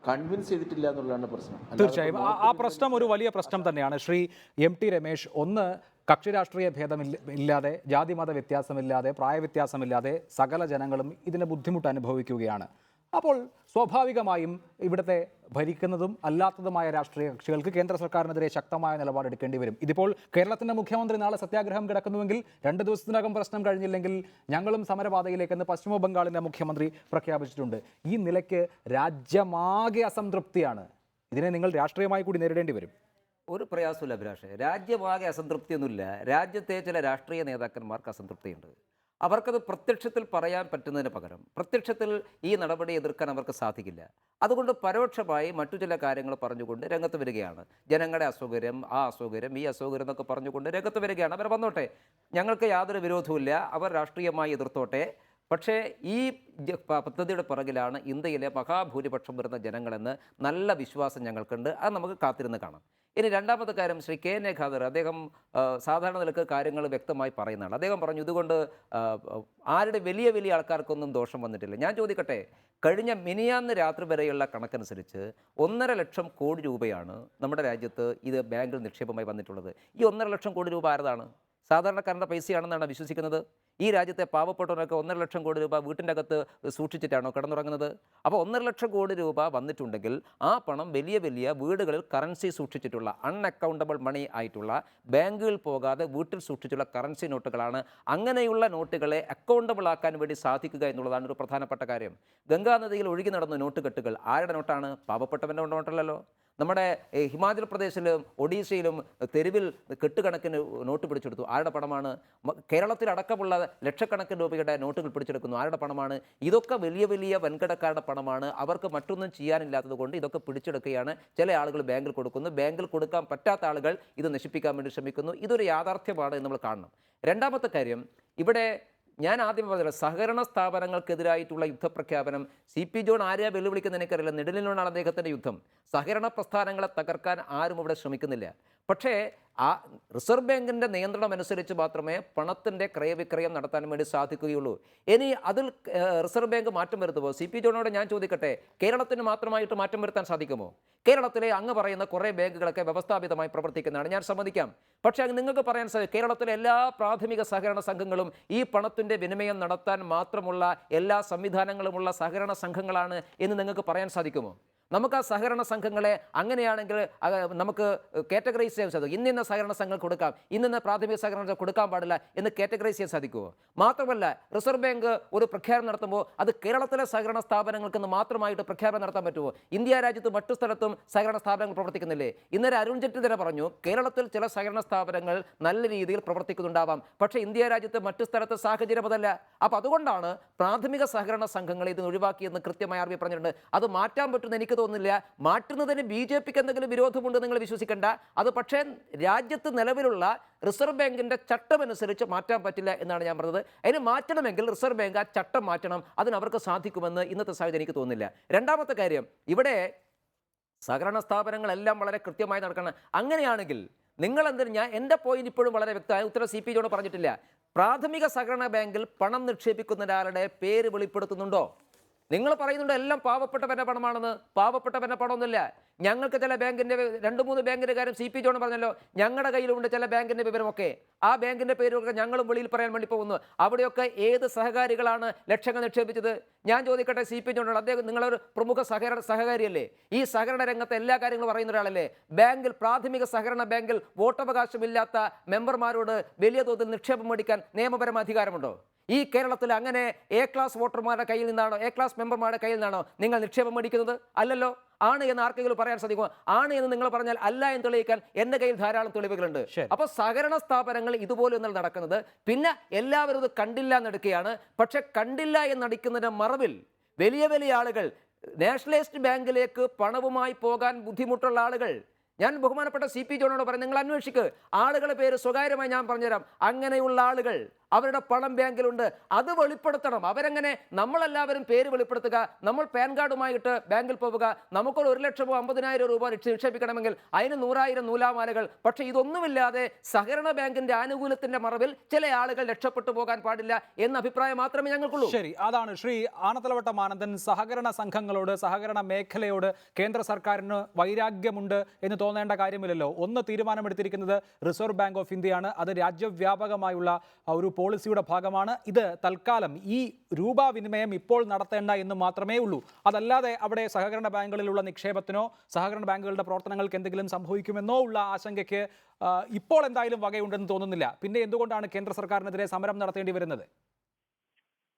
കൺവിൻസ് ചെയ്തിട്ടില്ല എന്നുള്ളതാണ് പ്രശ്നം. തീർച്ചയായും ആ പ്രശ്നം ഒരു വലിയ പ്രശ്നം തന്നെയാണ്. ശ്രീ MT രമേശ്, ഒന്ന്, കക്ഷി രാഷ്ട്രീയ ഭേദമില്ലാതെ, ജാതിമത വ്യത്യാസമില്ലാതെ, പ്രായവ്യത്യാസമില്ലാതെ സകല ജനങ്ങളും ഇതിന് ബുദ്ധിമുട്ട് അനുഭവിക്കുകയാണ്. അപ്പോൾ സ്വാഭാവികമായും ഇവിടുത്തെ ഭരിക്കുന്നതും അല്ലാത്തതുമായ രാഷ്ട്രീയ കക്ഷികൾക്ക് കേന്ദ്ര സർക്കാരിനെതിരെ ശക്തമായ നിലപാടെടുക്കേണ്ടി വരും. ഇതിപ്പോൾ കേരളത്തിൻ്റെ മുഖ്യമന്ത്രി നാളെ സത്യാഗ്രഹം കിടക്കുന്നുവെങ്കിൽ 2 ദിവസത്തിനകം പ്രശ്നം കഴിഞ്ഞില്ലെങ്കിൽ ഞങ്ങളും സമരപാതയിലേക്കെന്ന് പശ്ചിമ ബംഗാളിൻ്റെ മുഖ്യമന്ത്രി പ്രഖ്യാപിച്ചിട്ടുണ്ട്. ഈ നിലയ്ക്ക് രാജ്യമാകെ അസംതൃപ്തിയാണ്. ഇതിനെ നിങ്ങൾ രാഷ്ട്രീയമായി കൂടി നേരിടേണ്ടി വരും. ഒരു പ്രയാസമില്ല അഭിലാഷ്, രാജ്യമാകെ അസംതൃപ്തിയൊന്നുമില്ല. രാജ്യത്തെ ചില രാഷ്ട്രീയ നേതാക്കന്മാർക്ക് അസംതൃപ്തിയുണ്ട്. അവർക്കത് പ്രത്യക്ഷത്തിൽ പറയാൻ പറ്റുന്നതിന് പകരം പ്രത്യക്ഷത്തിൽ ഈ നടപടി എതിർക്കാൻ അവർക്ക് സാധിക്കില്ല. അതുകൊണ്ട് പരോക്ഷമായി മറ്റു ചില കാര്യങ്ങൾ പറഞ്ഞുകൊണ്ട് രംഗത്ത് വരികയാണ്. ജനങ്ങളുടെ അസൗകര്യം, ആ അസൗകര്യം, ഈ അസൗകര്യം എന്നൊക്കെ പറഞ്ഞുകൊണ്ട് രംഗത്ത് വരികയാണ്. അവർ വന്നോട്ടെ, ഞങ്ങൾക്ക് യാതൊരു വിരോധവുമില്ല, അവർ രാഷ്ട്രീയമായി എതിർത്തോട്ടെ, പക്ഷേ ഈ പദ്ധതിയുടെ പുറകിലാണ് ഇന്ത്യയിലെ മഹാഭൂരിപക്ഷം വരുന്ന ജനങ്ങളെന്ന് നല്ല വിശ്വാസം ഞങ്ങൾക്കുണ്ട്. അത് നമുക്ക് കാത്തിരുന്ന് കാണാം. ഇനി രണ്ടാമത്തെ കാര്യം, Shri K N A Khader അദ്ദേഹം സാധാരണ നിലക്ക് കാര്യങ്ങൾ വ്യക്തമായി പറയുന്നതാണ്. അദ്ദേഹം പറഞ്ഞു ഇതുകൊണ്ട് ആരുടെ വലിയ വലിയ ആൾക്കാർക്കൊന്നും ദോഷം വന്നിട്ടില്ല. ഞാൻ ചോദിക്കട്ടെ, കഴിഞ്ഞ മിനിയാന്ന് രാത്രി വരെയുള്ള കണക്കനുസരിച്ച് 1.5 ലക്ഷം കോടി രൂപയാണ് നമ്മുടെ രാജ്യത്ത് ഇത് ബാങ്കിൽ നിക്ഷേപമായി വന്നിട്ടുള്ളത്. ഈ 1.5 ലക്ഷം കോടി രൂപ ആരതാണ്? സാധാരണക്കാരൻ്റെ പൈസയാണെന്നാണ് വിശ്വസിക്കുന്നത്. ഈ രാജ്യത്തെ പാവപ്പെട്ടവരൊക്കെ 1.5 ലക്ഷം കോടി രൂപ വീട്ടിൻ്റെ അകത്ത് സൂക്ഷിച്ചിട്ടാണോ കിടന്നുറങ്ങുന്നത്? അപ്പോൾ 1.5 ലക്ഷം കോടി രൂപ വന്നിട്ടുണ്ടെങ്കിൽ ആ പണം വലിയ വലിയ വീടുകളിൽ കറൻസി സൂക്ഷിച്ചിട്ടുള്ള അൺഅക്കൗണ്ടബിൾ മണി ആയിട്ടുള്ള, ബാങ്കുകളിൽ പോകാതെ വീട്ടിൽ സൂക്ഷിച്ചുള്ള കറൻസി നോട്ടുകളാണ്. അങ്ങനെയുള്ള നോട്ടുകളെ അക്കൗണ്ടബിൾ ആക്കാൻ വേണ്ടി സാധിക്കുക എന്നുള്ളതാണ് ഒരു പ്രധാനപ്പെട്ട കാര്യം. ഗംഗാനദിയിൽ ഒഴുകി നടന്ന നോട്ട് കെട്ടുകൾ ആരുടെ നോട്ടാണ്? പാവപ്പെട്ടവൻ്റെ നോട്ടല്ലല്ലോ. നമ്മുടെ ഹിമാചൽ പ്രദേശിലും ഒഡീഷയിലും തെരുവിൽ കെട്ടുകണക്കിന് നോട്ട് പിടിച്ചെടുത്തു. ആരുടെ പണമാണ്? കേരളത്തിലടക്കമുള്ള ലക്ഷക്കണക്കിന് രൂപയുടെ നോട്ടുകൾ പിടിച്ചെടുക്കുന്നു. ആരുടെ പണമാണ്? ഇതൊക്കെ വലിയ വലിയ വൻകിടക്കാരുടെ പണമാണ്. അവർക്ക് മറ്റൊന്നും ചെയ്യാനില്ലാത്തത് കൊണ്ട് ഇതൊക്കെ പിടിച്ചെടുക്കുകയാണ്. ചില ആളുകൾ ബാങ്കിൽ കൊടുക്കുന്നു. ബാങ്കിൽ കൊടുക്കാൻ പറ്റാത്ത ആളുകൾ ഇത് നശിപ്പിക്കാൻ വേണ്ടി ശ്രമിക്കുന്നു. ഇതൊരു യാഥാർത്ഥ്യമാണ് എന്ന് നമ്മൾ കാണണം. രണ്ടാമത്തെ കാര്യം, ഇവിടെ ഞാൻ ആദ്യം പറഞ്ഞത് സഹകരണ സ്ഥാപനങ്ങൾക്കെതിരായിട്ടുള്ള യുദ്ധപ്രഖ്യാപനം CP ജോൺ ആരെയാ വെല്ലുവിളിക്കുന്നത് എനിക്കറിയില്ല. നെടുലിനോടാണ് അദ്ദേഹത്തിൻ്റെ യുദ്ധം. സഹകരണ പ്രസ്ഥാനങ്ങളെ തകർക്കാൻ ആരും ഇവിടെ ശ്രമിക്കുന്നില്ല. പക്ഷേ ആ റിസർവ് ബാങ്കിൻ്റെ നിയന്ത്രണം അനുസരിച്ച് മാത്രമേ പണത്തിൻ്റെ ക്രയവിക്രയം നടത്താൻ വേണ്ടി സാധിക്കുകയുള്ളൂ. ഇനി അതിൽ റിസർവ് ബാങ്ക് മാറ്റം വരുത്തുമോ? CP ജോണോട് ഞാൻ ചോദിക്കട്ടെ, കേരളത്തിന് മാത്രമായിട്ട് മാറ്റം വരുത്താൻ സാധിക്കുമോ? കേരളത്തിലെ അങ്ങ് പറയുന്ന കുറേ ബാങ്കുകളൊക്കെ വ്യവസ്ഥാപിതമായി പ്രവർത്തിക്കുന്നതാണ്, ഞാൻ സമ്മതിക്കാം. പക്ഷേ അങ്ങ് നിങ്ങൾക്ക് പറയാൻ സാധിക്കും കേരളത്തിലെ എല്ലാ പ്രാഥമിക സഹകരണ സംഘങ്ങളും ഈ പണത്തിൻ്റെ വിനിമയം നടത്താൻ മാത്രമുള്ള എല്ലാ സംവിധാനങ്ങളുമുള്ള സഹകരണ സംഘങ്ങളാണ് എന്ന് നിങ്ങൾക്ക് പറയാൻ സാധിക്കുമോ? നമുക്ക് ആ സഹകരണ സംഘങ്ങളെ അങ്ങനെയാണെങ്കിൽ നമുക്ക് കാറ്റഗറൈസ് ചെയ്യാൻ സാധിക്കും. ഇന്ന സഹകരണ സംഘങ്ങൾ കൊടുക്കാം, ഇന്ന പ്രാഥമിക സഹകരണ കൊടുക്കാൻ പാടില്ല എന്ന് കാറ്റഗറൈസ് ചെയ്യാൻ സാധിക്കുമോ? മാത്രമല്ല റിസർവ് ബാങ്ക് ഒരു പ്രഖ്യാപനം നടത്തുമ്പോൾ അത് കേരളത്തിലെ സഹകരണ സ്ഥാപനങ്ങൾക്ക് മാത്രമായിട്ട് പ്രഖ്യാപനം നടത്താൻ പറ്റുമോ? ഇന്ത്യ രാജ്യത്ത് മറ്റു സ്ഥലത്തും സഹകരണ സ്ഥാപനങ്ങൾ പ്രവർത്തിക്കുന്നില്ലേ? ഇന്നലെ അരുൺ ജെയ്റ്റ്ലി തന്നെ പറഞ്ഞു കേരളത്തിൽ ചില സഹകരണ സ്ഥാപനങ്ങൾ നല്ല രീതിയിൽ പ്രവർത്തിക്കുന്നുണ്ടാവാം, പക്ഷേ ഇന്ത്യ രാജ്യത്ത് മറ്റു സ്ഥലത്ത് സാഹചര്യം അതല്ല. അപ്പോൾ അതുകൊണ്ടാണ് പ്രാഥമിക സഹകരണ സംഘങ്ങളെ ഇത് ഒഴിവാക്കിയെന്ന് കൃത്യമായി RBI പറഞ്ഞിട്ടുണ്ട്. അത് മാറ്റാൻ പറ്റുമെന്ന് എനിക്ക് തോന്നുന്നില്ല. മാറ്റുന്നതിന് BJPക്ക് എന്തെങ്കിലും വിരോധമുണ്ട് നിങ്ങൾ വിശ്വസിക്കേണ്ട. അത് പക്ഷേ രാജ്യത്ത് നിലവിലുള്ള റിസർവ് ബാങ്കിൻ്റെ ചട്ടമനുസരിച്ച് മാറ്റാൻ പറ്റില്ല എന്നാണ് ഞാൻ പറഞ്ഞത്. അതിന് മാറ്റണമെങ്കിൽ റിസർവ് ബാങ്ക് ആ ചട്ടം മാറ്റണം. അതിന് അവർക്ക് സാധിക്കുമെന്ന് ഇന്നത്തെ സാഹചര്യം എനിക്ക് തോന്നുന്നില്ല. രണ്ടാമത്തെ കാര്യം, ഇവിടെ സഹകരണ സ്ഥാപനങ്ങളെല്ലാം വളരെ കൃത്യമായി നടക്കണം. അങ്ങനെയാണെങ്കിൽ ഞാൻ എൻ്റെ പോയിന്റ് ഇപ്പോഴും വളരെ വ്യക്തമായ ഉത്തരം CP ജോൺ പറഞ്ഞിട്ടില്ല. പ്രാഥമിക സഹകരണ ബാങ്കിൽ പണം നിക്ഷേപിക്കുന്ന ഒരാളുടെ പേര് വെളിപ്പെടുത്തുന്നുണ്ടോ? നിങ്ങൾ പറയുന്നുണ്ട് എല്ലാം പാവപ്പെട്ടവൻ്റെ പണമാണെന്ന്. പാവപ്പെട്ടവൻ്റെ പണമൊന്നുമില്ല. ഞങ്ങൾക്ക് ചില ബാങ്കിൻ്റെ 2-3 ബാങ്കിൻ്റെ കാര്യം CP ജോൺ പറഞ്ഞല്ലോ. ഞങ്ങളുടെ കയ്യിലുണ്ട് ചില ബാങ്കിൻ്റെ വിവരമൊക്കെ. ആ ബാങ്കിൻ്റെ പേരൊക്കെ ഞങ്ങളും വെളിയിൽ പറയാൻ വേണ്ടി പോകുന്നു. അവിടെയൊക്കെ ഏത് സഹകാരികളാണ് ലക്ഷങ്ങൾ നിക്ഷേപിച്ചത്? ഞാൻ ചോദിക്കട്ടെ CP ജോണോട്, അദ്ദേഹം നിങ്ങളൊരു പ്രമുഖ സഹകാരിയല്ലേ? ഈ സഹകരണ രംഗത്തെ എല്ലാ കാര്യങ്ങളും പറയുന്ന ഒരാളല്ലേ? ബാങ്കിൽ, പ്രാഥമിക സഹകരണ ബാങ്കിൽ വോട്ടവകാശമില്ലാത്ത മെമ്പർമാരോട് വലിയ തോതിൽ നിക്ഷേപം മേടിക്കാൻ നിയമപരമായ അധികാരമുണ്ടോ? ഈ കേരളത്തിൽ അങ്ങനെ A ക്ലാസ് വോട്ടർമാരുടെ കയ്യിൽ നിന്നാണോ, A ക്ലാസ് മെമ്പർമാരുടെ കയ്യിൽ നിന്നാണോ നിങ്ങൾ നിക്ഷേപം മേടിക്കുന്നത്? അല്ലല്ലോ. ആണ് എന്ന് ആർക്കെങ്കിലും പറയാൻ സാധിക്കുമോ? ആണ് എന്ന് നിങ്ങൾ പറഞ്ഞാൽ അല്ല എന്ന് തെളിയിക്കാൻ എൻ്റെ കയ്യിൽ ധാരാളം തെളിവുകളുണ്ട്. അപ്പോൾ സഹകരണ സ്ഥാപനങ്ങൾ ഇതുപോലെ ഒന്നും നടക്കുന്നത്. പിന്നെ എല്ലാവരും ഇത് കണ്ടില്ല എന്നെടുക്കുകയാണ്. പക്ഷെ കണ്ടില്ല എന്നടിക്കുന്നതിൻ്റെ മറവിൽ വലിയ വലിയ ആളുകൾ, നാഷണലൈസ്ഡ് ബാങ്കിലേക്ക് പണവുമായി പോകാൻ ബുദ്ധിമുട്ടുള്ള ആളുകൾ, ഞാൻ ബഹുമാനപ്പെട്ട CP ജോണോട് പറയും, നിങ്ങൾ അന്വേഷിക്ക്. ആളുകളുടെ പേര് സ്വകാര്യമായി ഞാൻ പറഞ്ഞുതരാം. അങ്ങനെയുള്ള ആളുകൾ അവരുടെ പണം ബാങ്കിലുണ്ട്. അത് വെളിപ്പെടുത്തണം. അവരെങ്ങനെ? നമ്മളെല്ലാവരും പേര് വെളിപ്പെടുത്തുക, നമ്മൾ പാൻ കാർഡുമായിട്ട് ബാങ്കിൽ പോവുക, നമുക്കൊരു 1 ലക്ഷമോ 50,000 രൂപ നിക്ഷേപിക്കണമെങ്കിൽ അതിന് 100,000 നൂലാമാലകൾ. പക്ഷേ ഇതൊന്നുമില്ലാതെ സഹകരണ ബാങ്കിന്റെ ആനുകൂല്യത്തിന്റെ മറവിൽ ചില ആളുകൾ രക്ഷപ്പെട്ടു പോകാൻ പാടില്ല എന്ന അഭിപ്രായം മാത്രമേ ഞങ്ങൾക്കുള്ളൂ. ശരി, അതാണ് ശ്രീ ആനത്തലവട്ടം ആനന്ദൻ. സഹകരണ സംഘങ്ങളോട്, സഹകരണ മേഖലയോട് കേന്ദ്ര സർക്കാരിന് വൈരാഗ്യമുണ്ട് എന്ന് തോന്നേണ്ട കാര്യമില്ലല്ലോ. ഒന്ന് തീരുമാനമെടുത്തിരിക്കുന്നത് റിസർവ് ബാങ്ക് ഓഫ് ഇന്ത്യയാണ്. അത് രാജ്യവ്യാപകമായുള്ള ഒരു പോളിസിയുടെ ഭാഗമാണ്. ഇത് തൽക്കാലം ഈ രൂപ വിനിമയം ഇപ്പോൾ നടത്തേണ്ട എന്ന് മാത്രമേ ഉള്ളൂ. അതല്ലാതെ അവിടെ സഹകരണ ബാങ്കുകളിലുള്ള നിക്ഷേപത്തിനോ സഹകരണ ബാങ്കുകളുടെ പ്രവർത്തനങ്ങൾക്ക് എന്തെങ്കിലും സംഭവിക്കുമെന്നോ ഉള്ള ആശങ്കയ്ക്ക് ഇപ്പോൾ എന്തായാലും വകയുണ്ടെന്ന് തോന്നുന്നില്ല. പിന്നെ എന്തുകൊണ്ടാണ് കേന്ദ്ര സർക്കാരിനെതിരെ സമരം നടത്തേണ്ടി വരുന്നത്?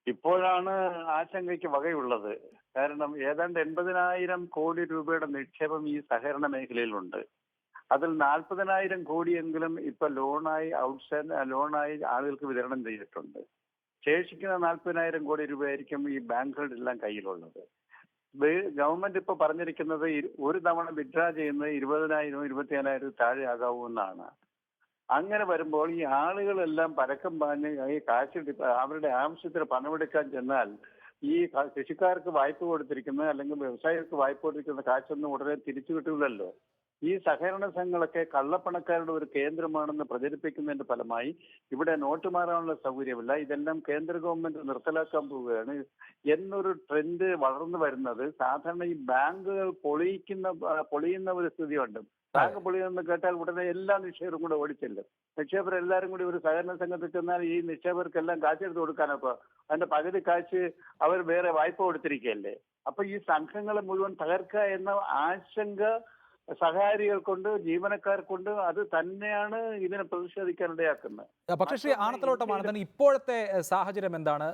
ഇപ്പോഴാണ് ആശങ്കയ്ക്ക് വകയുള്ളത്. കാരണം ഏതാണ്ട് 80,000 കോടി രൂപയുടെ നിക്ഷേപം ഈ സഹകരണ മേഖലയിലുണ്ട്. അതിൽ 40,000 കോടിയെങ്കിലും ഇപ്പൊ ലോണായി ആളുകൾക്ക് വിതരണം ചെയ്തിട്ടുണ്ട്. ശേഷിക്കുന്ന 40,000 കോടി രൂപയായിരിക്കും ഈ ബാങ്കുകളുടെ എല്ലാം കയ്യിലുള്ളത്. ഗവൺമെന്റ് ഇപ്പൊ പറഞ്ഞിരിക്കുന്നത് ഒരു തവണ വിഡ്രാ ചെയ്യുന്നത് 20,000 25,000 താഴെ ആകാവൂ എന്നാണ്. അങ്ങനെ വരുമ്പോൾ ഈ ആളുകളെല്ലാം പരക്കം പാഞ്ഞ് ഈ കാശ് അവരുടെ ആവശ്യത്തിന് പണമെടുക്കാൻ ചെന്നാൽ ഈ കൃഷിക്കാർക്ക് വായ്പ കൊടുത്തിരിക്കുന്ന അല്ലെങ്കിൽ വ്യവസായികർക്ക് വായ്പ കൊടുത്തിരിക്കുന്ന കാശൊന്നും ഉടനെ തിരിച്ചു കിട്ടില്ലല്ലോ. ഈ സഹകരണ സംഘങ്ങളൊക്കെ കള്ളപ്പണക്കാരുടെ ഒരു കേന്ദ്രമാണെന്ന് പ്രചരിപ്പിക്കുന്നതിന്റെ ഫലമായി ഇവിടെ നോട്ട് മാറാനുള്ള സൗകര്യമില്ല. ഇതെല്ലാം കേന്ദ്ര ഗവൺമെന്റ് നിർത്തലാക്കാൻ പോവുകയാണ് എന്നൊരു ട്രെൻഡ് വളർന്നു വരുന്നത്. സാധാരണ ഈ ബാങ്കുകൾ പൊളിയുന്ന ഒരു സ്ഥിതിയുണ്ട്. ബാങ്ക് പൊളിയെന്ന് കേട്ടാൽ ഉടനെ എല്ലാ നിക്ഷേപരും കൂടെ ഓടിച്ചില്ല. നിക്ഷേപർ എല്ലാവരും കൂടി ഒരു സഹകരണ സംഘത്തിൽ ചെന്നാൽ ഈ നിക്ഷേപകർക്കെല്ലാം കാശെടുത്ത് കൊടുക്കാനൊക്കെ അതിന്റെ പകുതി കാശ് അവർ വേറെ വായ്പ കൊടുത്തിരിക്കുകയല്ലേ. അപ്പൊ ഈ സംഘങ്ങളെ മുഴുവൻ തകർക്കുക എന്ന ആശങ്ക സഹകാരികൾ കൊണ്ട്, ജീവനക്കാർ കൊണ്ട് അത് തന്നെയാണ് ഇതിനെ പ്രതിഷേധിക്കാൻ ഇടയാക്കുന്നത്. പക്ഷേ ശ്രീ ആനത്തലോട്ടമാണ് ഇപ്പോഴത്തെ സാഹചര്യം എന്താണ്?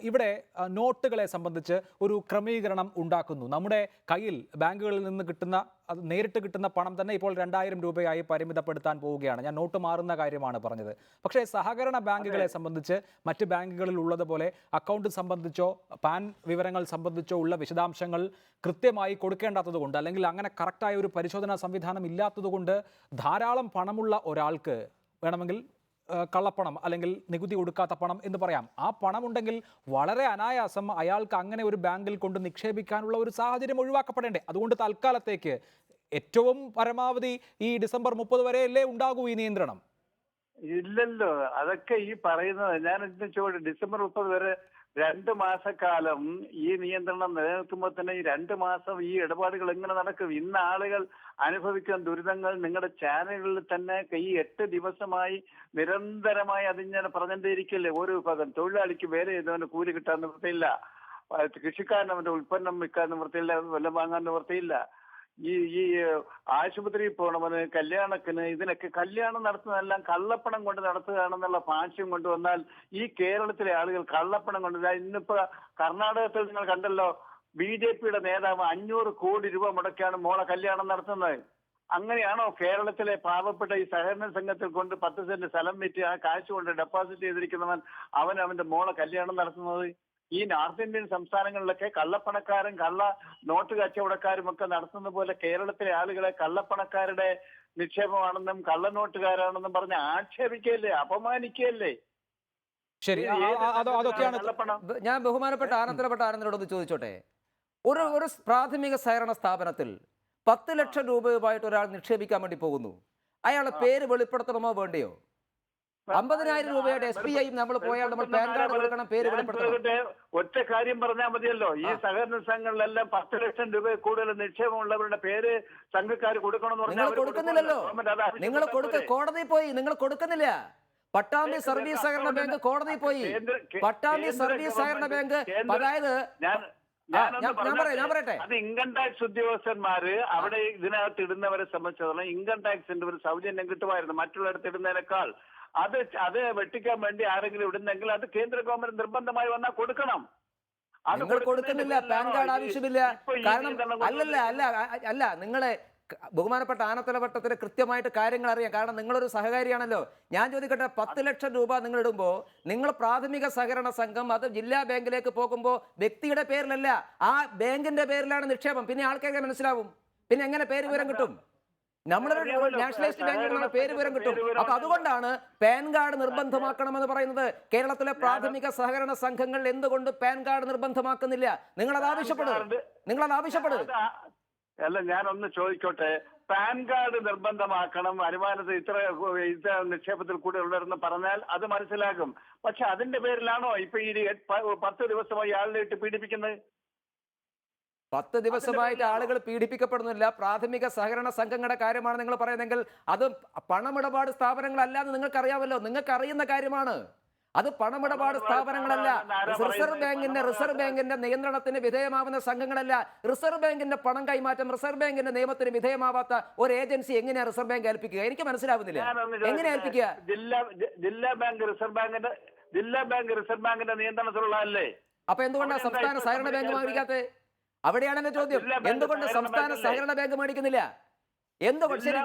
ഇവിടെ നോട്ടുകളെ സംബന്ധിച്ച് ഒരു ക്രമീകരണം ഉണ്ടാക്കുന്നു. നമ്മുടെ കയ്യിൽ ബാങ്കുകളിൽ നിന്ന് കിട്ടുന്ന അത് നേരിട്ട് കിട്ടുന്ന പണം തന്നെ ഇപ്പോൾ 2000 രൂപയായി പരിമിതപ്പെടുത്താൻ പോവുകയാണ്. ഞാൻ നോട്ട് മാറുന്ന കാര്യമാണ് പറഞ്ഞത്. പക്ഷേ സഹകരണ ബാങ്കുകളെ സംബന്ധിച്ച് മറ്റ് ബാങ്കുകളിൽ ഉള്ളതുപോലെ അക്കൗണ്ട് സംബന്ധിച്ചോ പാൻ വിവരങ്ങൾ സംബന്ധിച്ചോ ഉള്ള വിശദാംശങ്ങൾ കൃത്യമായി കൊടുക്കേണ്ടാത്തത് കൊണ്ട്, അല്ലെങ്കിൽ അങ്ങനെ കറക്റ്റായ ഒരു പരിശോധനാ സംവിധാനം ഇല്ലാത്തതുകൊണ്ട് ധാരാളം പണമുള്ള ഒരാൾക്ക് വേണമെങ്കിൽ കള്ളപ്പണം അല്ലെങ്കിൽ നികുതി കൊടുക്കാത്ത പണം എന്ന് പറയാം. ആ പണമുണ്ടെങ്കിൽ വളരെ അനായാസം അയാൾക്ക് അങ്ങനെ ഒരു ബാങ്കിൽ കൊണ്ട് നിക്ഷേപിക്കാനുള്ള ഒരു സാഹചര്യം ഒഴിവാക്കപ്പെടേണ്ടേ? അതുകൊണ്ട് തൽക്കാലത്തേക്ക് ഏറ്റവും പരമാവധി ഈ ഡിസംബർ 30 വരെയല്ലേ ഉണ്ടാകൂ ഈ നിയന്ത്രണം? ഇല്ലല്ലോ, അതൊക്കെ ഈ പറയുന്നത് ഞാൻ ചോദിച്ചു. ഡിസംബർ 30 വരെ 2 മാസക്കാലം ഈ നിയന്ത്രണം നിലനിൽക്കുമ്പോൾ തന്നെ ഈ 2 മാസം ഈ ഇടപാടുകൾ എങ്ങനെ നടക്കും? ഇന്ന് ആളുകൾ അനുഭവിക്കുന്ന ദുരിതങ്ങൾ നിങ്ങളുടെ ചാനലുകളിൽ തന്നെ ഈ 8 ദിവസമായി നിരന്തരമായി അതിങ്ങനെ പറഞ്ഞിരിക്കില്ലേ. ഓരോ വിഭാഗം തൊഴിലാളിക്ക് വേല ചെയ്തവന് കൂലി കിട്ടാൻ നിവൃത്തിയില്ല, കൃഷിക്കാരൻ അവന്റെ ഉൽപ്പന്നം വിൽക്കാൻ നിവൃത്തിയില്ല, വില വാങ്ങാൻ നിവൃത്തിയില്ല. ഈ ആശുപത്രിയിൽ പോകണവന്, കല്യാണത്തിന്, ഇതിനൊക്കെ കല്യാണം നടത്തുന്നതെല്ലാം കള്ളപ്പണം കൊണ്ട് നടത്തുകയാണെന്നുള്ള ഭാഷ്യം കൊണ്ടുവന്നാൽ ഈ കേരളത്തിലെ ആളുകൾ കള്ളപ്പണം കൊണ്ട് ഇന്നിപ്പോ കർണാടകത്തിൽ നിങ്ങൾ കണ്ടല്ലോ, BJPയുടെ നേതാവ് 500 കോടി രൂപ മുടക്കിയാണ് മോളെ കല്യാണം നടത്തുന്നത്. അങ്ങനെയാണോ കേരളത്തിലെ പാവപ്പെട്ട ഈ സഹകരണ സംഘത്തിൽ കൊണ്ട് 10 സെന്റ് സ്ഥലം വിറ്റ് ആ കാശ് കൊണ്ട് ഡെപ്പോസിറ്റ് ചെയ്തിരിക്കുന്നവൻ അവന്റെ മോളെ കല്യാണം നടത്തുന്നത്? ഈ നോർത്ത് ഇന്ത്യൻ സംസ്ഥാനങ്ങളിലൊക്കെ കള്ളപ്പണക്കാരും കള്ള നോട്ട് കച്ചവടക്കാരും ഒക്കെ നടത്തുന്ന പോലെ കേരളത്തിലെ ആളുകളെ കള്ളപ്പണക്കാരുടെ നിക്ഷേപമാണെന്നും കള്ളനോട്ടുകാരാണെന്നും പറഞ്ഞ് ആക്ഷേപിക്കുകയല്ലേ, അപമാനിക്കുകയല്ലേ? ശരി, അതൊക്കെയാണ്. ഞാൻ ബഹുമാനപ്പെട്ട ആനന്ദനോട് ചോദിച്ചോട്ടെ, ഒരു പ്രാഥമിക സഹകരണ സ്ഥാപനത്തിൽ 10 ലക്ഷം രൂപയുമായിട്ട് ഒരാൾ നിക്ഷേപിക്കാൻ വേണ്ടി പോകുന്നു. അയാളുടെ പേര് വെളിപ്പെടുത്തണമോ വേണ്ടയോ? 50,000 രൂപയുടെ SBI നമ്മൾ പോയാൽ നമ്മൾ പാൻ കാർഡ് കൊടുക്കണം, പേര് വെളിപ്പെടുത്തണം. ഒറ്റ കാര്യം പറഞ്ഞാൽ മതിയല്ലോ. ഈ സഹകരണ സംഘങ്ങളിലെല്ലാം 10 ലക്ഷം രൂപ കൂടുതൽ നിക്ഷേപമുള്ളവരുടെ പേര് സംഘക്കാർ കൊടുക്കണമെന്ന് പറഞ്ഞാൽ കൊടുക്കുന്നില്ലല്ലോ. നിങ്ങൾ കോടതിയിൽ പോയി, നിങ്ങൾ കൊടുക്കുന്നില്ല. പട്ടാമ്പി സർവീസ് സഹകരണ ബാങ്ക് കോടതിയിൽ പോയി. പട്ടാമ്പി സർവീസ് സഹകരണ ബാങ്ക്, അതായത് ഞാൻ പറയട്ടെ, അത് ഇൻകം ടാക്സ് ഉദ്യോഗസ്ഥന്മാര് അവിടെ ഇതിനകത്ത് ഇടുന്നവരെ സംബന്ധിച്ചിടത്തോളം ഇൻകം ടാക്സിന്റെ ഒരു സൗജന്യം കിട്ടുമായിരുന്നു മറ്റുള്ളവരുടെ ഇടുന്നതിനേക്കാൾ. അത് വെട്ടിക്കാൻ വേണ്ടി ആരെങ്കിലും ഇടുന്നെങ്കിൽ അത് കേന്ദ്ര ഗവൺമെന്റ് നിർബന്ധമായി വന്നാൽ കൊടുക്കണം. നിങ്ങൾ കൊടുക്കുന്നില്ല, പാൻ കാർഡ് ആവശ്യമില്ല. കാരണം അല്ല നിങ്ങളെ ബഹുമാനപ്പെട്ട ആനത്തലവട്ടത്തിന് കൃത്യമായിട്ട് കാര്യങ്ങൾ അറിയാം. കാരണം നിങ്ങളൊരു സഹകാരിയാണല്ലോ. ഞാൻ ചോദിക്കട്ടെ, 10 ലക്ഷം രൂപ നിങ്ങൾ ഇടുമ്പോൾ നിങ്ങൾ പ്രാഥമിക സഹകരണ സംഘം അത് ജില്ലാ ബാങ്കിലേക്ക് പോകുമ്പോൾ വ്യക്തിയുടെ പേരിലല്ല, ആ ബാങ്കിന്റെ പേരിലാണ് നിക്ഷേപം. പിന്നെ ആൾക്കാർക്ക് മനസ്സിലാവും, പിന്നെ എങ്ങനെ പേര് വിവരം കിട്ടും? നമ്മളൊരു നാഷണലൈസ്ഡ് ബാങ്കിലുള്ള പേര് വിവരം കിട്ടും. അപ്പൊ അതുകൊണ്ടാണ് പാൻ കാർഡ് നിർബന്ധമാക്കണമെന്ന് പറയുന്നത്. കേരളത്തിലെ പ്രാഥമിക സഹകരണ സംഘങ്ങൾ എന്തുകൊണ്ട് പാൻ കാർഡ് നിർബന്ധമാക്കുന്നില്ല? നിങ്ങളത് ആവശ്യപ്പെടും. അല്ല, ഞാനൊന്ന് ചോദിക്കോട്ടെ, പാൻ കാർഡ് നിർബന്ധമാക്കണം, അനുമാനത്തിൽ ഇത്ര നിക്ഷേപത്തിൽ കൂടെ ഉള്ളവരെന്ന് പറഞ്ഞാൽ അത് മനസ്സിലാകും. പക്ഷെ അതിന്റെ പേരിലാണോ ഇപ്പൊ ഈ 10 ദിവസമായി ആളിനെ ഇട്ട് പീഡിപ്പിക്കുന്നത്? 10 ദിവസമായിട്ട് ആളുകൾ പീഡിപ്പിക്കപ്പെടുന്നില്ല. പ്രാഥമിക സഹകരണ സംഘങ്ങളുടെ കാര്യമാണ് നിങ്ങൾ പറയുന്നതെങ്കിൽ അത് പണമിടപാട് സ്ഥാപനങ്ങളല്ലാന്ന് നിങ്ങൾക്കറിയാമല്ലോ. നിങ്ങൾക്ക് അറിയുന്ന കാര്യമാണ്. അത് പണമിടപാട് സ്ഥാപനങ്ങളല്ല. റിസർവ് ബാങ്കിന്റെ നിയന്ത്രണത്തിന് വിധേയമാവുന്ന സംഘങ്ങളല്ല. റിസർവ് ബാങ്കിന്റെ പണം കൈമാറ്റം റിസർവ് ബാങ്കിന്റെ നിയമത്തിന് വിധേയമാവാത്ത ഒരു ഏജൻസി എങ്ങനെയാണ് റിസർവ് ബാങ്ക് ഏൽപ്പിക്കുക? എനിക്ക് മനസ്സിലാവുന്നില്ല. എങ്ങനെ ഏൽപ്പിക്കുക? ജില്ലാ ബാങ്ക് റിസർവ് ബാങ്കിന്റെ നിയന്ത്രണത്തിലുള്ളതല്ലേ? അപ്പൊ എന്തുകൊണ്ടാണ് സംസ്ഥാന സഹകരണ ബാങ്ക് മേടിക്കാത്തത്? അവിടെയാണ് എന്റെ ചോദ്യം. എന്തുകൊണ്ട് സംസ്ഥാന സഹകരണ ബാങ്ക് മേടിക്കുന്നില്ല? എന്തുകൊണ്ട്? ശരി,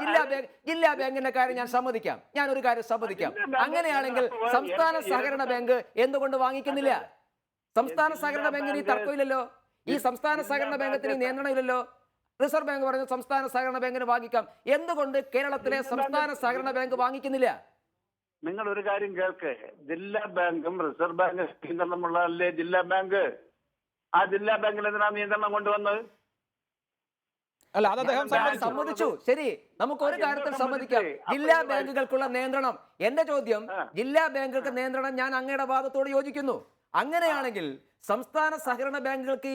ജില്ലാ ബാങ്കിന്റെ കാര്യം ഞാൻ സമ്മതിക്കാം. ഞാനൊരു കാര്യം സമ്മതിക്കാം. അങ്ങനെയാണെങ്കിൽ സംസ്ഥാന സഹകരണ ബാങ്ക് എന്തുകൊണ്ട് വാങ്ങിക്കുന്നില്ല? സംസ്ഥാന സഹകരണ ബാങ്കിന് ഈ തർക്കമില്ലല്ലോ. ഈ സംസ്ഥാന സഹകരണ ബാങ്കത്തിന് നിയന്ത്രണമില്ലല്ലോ. റിസർവ് ബാങ്ക് പറഞ്ഞു സംസ്ഥാന സഹകരണ ബാങ്കിന് വാങ്ങിക്കാം. എന്തുകൊണ്ട് കേരളത്തിലെ സംസ്ഥാന സഹകരണ ബാങ്ക് വാങ്ങിക്കുന്നില്ല? നിങ്ങൾ ഒരു കാര്യം കേൾക്ക്, ജില്ലാ ബാങ്കും റിസർവ് ബാങ്ക് നിയന്ത്രണമുള്ളതല്ലേ ജില്ലാ ബാങ്ക്? ആ ജില്ലാ ബാങ്കിൽ എന്തിനാണ് നിയന്ത്രണം കൊണ്ടുവന്നത്? അല്ല, അത് അദ്ദേഹം സമ്മതിച്ചു. ശരി, നമുക്ക് ഒരു കാര്യത്തിൽ സമ്മതിക്കാം, ജില്ലാ ബാങ്കുകൾക്കുള്ള നിയന്ത്രണം. എന്റെ ചോദ്യം, ജില്ലാ ബാങ്കുകൾക്ക് നിയന്ത്രണം, ഞാൻ അങ്ങയുടെ വാദത്തോട് യോജിക്കുന്നു. അങ്ങനെയാണെങ്കിൽ സംസ്ഥാന സഹകരണ ബാങ്കുകൾക്ക്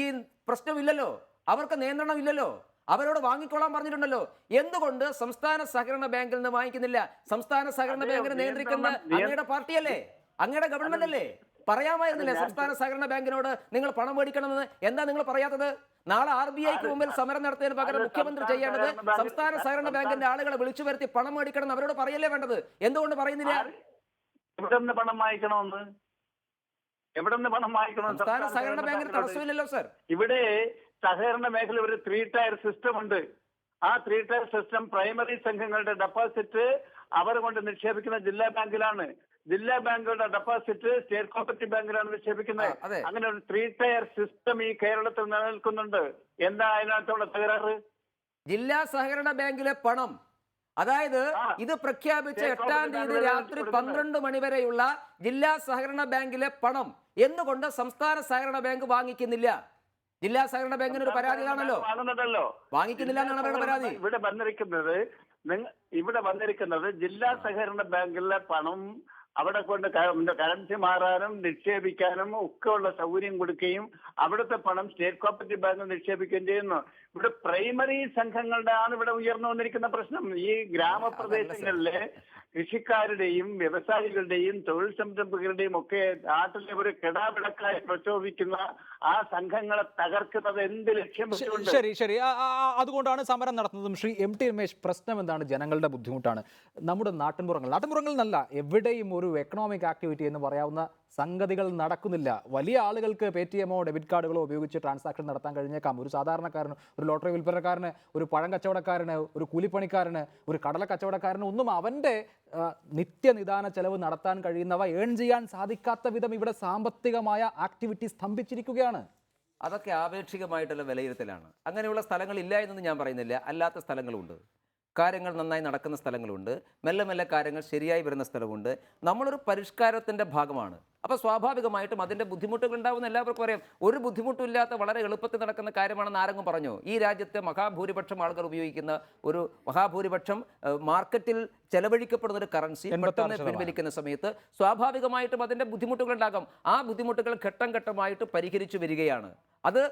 ഈ പ്രശ്നമില്ലല്ലോ, അവർക്ക് നിയന്ത്രണം ഇല്ലല്ലോ, അവരോട് വാങ്ങിക്കോളാൻ പറഞ്ഞിട്ടുണ്ടല്ലോ. എന്തുകൊണ്ട് സംസ്ഥാന സഹകരണ ബാങ്കിൽ നിന്ന് വാങ്ങിക്കുന്നില്ല? സംസ്ഥാന സഹകരണ ബാങ്കിനെ നിയന്ത്രിക്കുന്നത് അങ്ങയുടെ പാർട്ടിയല്ലേ, അങ്ങയുടെ ഗവൺമെന്റ് അല്ലേ? പറയാമായിരുന്നില്ലേ സംസ്ഥാന സഹകരണ ബാങ്കിനോട് നിങ്ങൾ പണം മേടിക്കണമെന്ന്? എന്താ നിങ്ങൾ പറയാത്തത്? നാളെ RBIക്ക് മുമ്പിൽ സമരം നടത്തിയതിന് പകരം മുഖ്യമന്ത്രി ചെയ്യേണ്ടത് സംസ്ഥാന സഹകരണ ബാങ്കിന്റെ ആളുകളെ വിളിച്ചു വരുത്തി പണം മേടിക്കണം അവരോട് പറയല്ലേ വേണ്ടത്? എന്തുകൊണ്ട് പറയുന്നില്ല? എവിടെ നിന്ന് പണം വാങ്ങിക്കണമെന്ന്? എവിടെ നിന്ന് പണം വാങ്ങിക്കണം? സംസ്ഥാന സഹകരണ ബാങ്കിന് തടസ്സമില്ലല്ലോ സർ. ഇവിടെ സഹകരണ മേഖല ഒരു 3 ടയർ സിസ്റ്റം ഉണ്ട്. ആ 3 ടയർ സിസ്റ്റം പ്രൈമറി സംഘങ്ങളുടെ ഡെപ്പോസിറ്റ് അവർ കൊണ്ട് നിക്ഷേപിക്കുന്ന ജില്ലാ ബാങ്കിലാണ്. ജില്ലാ ബാങ്കുകളുടെ ഡെപ്പോസിറ്റ് സ്റ്റേറ്റ് കോപ്പറേറ്റീവ് ബാങ്കിലാണ് നിക്ഷേപിക്കുന്നത്. അങ്ങനെ ഒരു 3 ടയർ സിസ്റ്റം ഈ കേരളത്തിൽ നിലനിൽക്കുന്നുണ്ട്. എന്താ അതിനകത്തുള്ള തകരാറ്? ജില്ലാ സഹകരണ ബാങ്കിലെ പണം, അതായത് ഇത് പ്രഖ്യാപിച്ച 8-ാം തീയതി രാത്രി 12 മണി വരെയുള്ള ജില്ലാ സഹകരണ ബാങ്കിലെ പണം എന്തുകൊണ്ട് സംസ്ഥാന സഹകരണ ബാങ്ക് വാങ്ങിക്കുന്നില്ല? ജില്ലാ സഹകരണ ബാങ്കിന് ഒരു പരാതി ആണല്ലോ, വാങ്ങിക്കുന്നില്ല എന്നാണ് അവരുടെ പരാതി. ഇവിടെ വന്നിരിക്കുന്നത് ജില്ലാ സഹകരണ ബാങ്കിലെ പണം അവിടെ കൊണ്ട് കറൻസി മാറാനും നിക്ഷേപിക്കാനും ഒക്കെ ഉള്ള സൗകര്യം കൊടുക്കുകയും അവിടുത്തെ പണം സ്റ്റേറ്റ് കോപ്പറേറ്റീവ് ബാങ്കിൽ നിക്ഷേപിക്കുകയും ചെയ്യുന്നു. ഇവിടെ പ്രൈമറി സംഘങ്ങളുടെ ആണ് ഇവിടെ ഉയർന്നു വന്നിരിക്കുന്ന പ്രശ്നം. ഈ ഗ്രാമപ്രദേശങ്ങളിലെ കൃഷിക്കാരുടെയും വ്യവസായികളുടെയും തൊഴിൽ സംരംഭകരുടെയും ഒക്കെ നാട്ടിലെ ഒരു കിടാവിളക്കായി പ്രചോദിക്കുന്ന ആ സംഘങ്ങളെ തകർക്കുന്നത് എന്ത് ലക്ഷ്യം വെച്ചുകൊണ്ട്? ശരി, അതുകൊണ്ടാണ് സമരം നടത്തുന്നതും. ശ്രീ MT രമേശ്, പ്രശ്നം എന്താണ്? ജനങ്ങളുടെ ബുദ്ധിമുട്ടാണ്. നമ്മുടെ നാട്ടിൻപുറങ്ങളിൽ നിന്നല്ല, എവിടെയും ഒരു എക്കണോമിക് ആക്ടിവിറ്റി എന്ന് പറയാവുന്ന സംഗതികൾ നടക്കുന്നില്ല. വലിയ ആളുകൾക്ക് പേടിഎമ്മോ ഡെബിറ്റ് കാർഡുകളോ ഉപയോഗിച്ച് ട്രാൻസാക്ഷൻ നടത്താൻ കഴിഞ്ഞേക്കാം. ഒരു സാധാരണക്കാരന്, ഒരു ലോട്ടറി വിൽപ്പനക്കാരന്, ഒരു പഴം കച്ചവടക്കാരന്, ഒരു കൂലിപ്പണിക്കാരന്, ഒരു കടല കച്ചവടക്കാരന് ഒന്നും അവൻ്റെ നിത്യനിദാന ചെലവ് നടത്താൻ കഴിയുന്നവ ഏൺ ചെയ്യാൻ സാധിക്കാത്ത വിധം ഇവിടെ സാമ്പത്തികമായ ആക്ടിവിറ്റി സ്തംഭിച്ചിരിക്കുകയാണ്. അതൊക്കെ ആപേക്ഷികമായിട്ടുള്ള വിലയിരുത്തലാണ്. അങ്ങനെയുള്ള സ്ഥലങ്ങളില്ല എന്നൊന്നും ഞാൻ പറയുന്നില്ല, അല്ലാത്ത സ്ഥലങ്ങളുണ്ട്. കാര്യങ്ങൾ നന്നായി നടക്കുന്ന സ്ഥലങ്ങളുണ്ട്, മെല്ലെ മെല്ലെ കാര്യങ്ങൾ ശരിയായി വരുന്ന സ്ഥലമുണ്ട്. നമ്മളൊരു പരിഷ്കാരത്തിൻ്റെ ഭാഗമാണ്. അപ്പോൾ സ്വാഭാവികമായിട്ടും അതിൻ്റെ ബുദ്ധിമുട്ടുകൾ ഉണ്ടാകുന്ന എല്ലാവർക്കും അറിയാം. ഒരു ബുദ്ധിമുട്ടില്ലാത്ത വളരെ എളുപ്പത്തിൽ നടക്കുന്ന കാര്യമാണെന്ന് ആരെങ്കിലും പറഞ്ഞു? ഈ രാജ്യത്തെ മഹാഭൂരിപക്ഷം ആളുകൾ ഉപയോഗിക്കുന്ന ഒരു മഹാഭൂരിപക്ഷം മാർക്കറ്റിൽ ചെലവഴിക്കപ്പെടുന്ന ഒരു കറൻസി പെട്ടെന്ന് പിൻവലിക്കുന്ന സമയത്ത് സ്വാഭാവികമായിട്ടും അതിൻ്റെ ബുദ്ധിമുട്ടുകൾ ഉണ്ടാകും. ആ ബുദ്ധിമുട്ടുകൾ ഘട്ടം ഘട്ടമായിട്ട് പരിഹരിച്ചു വരികയാണ്. അത്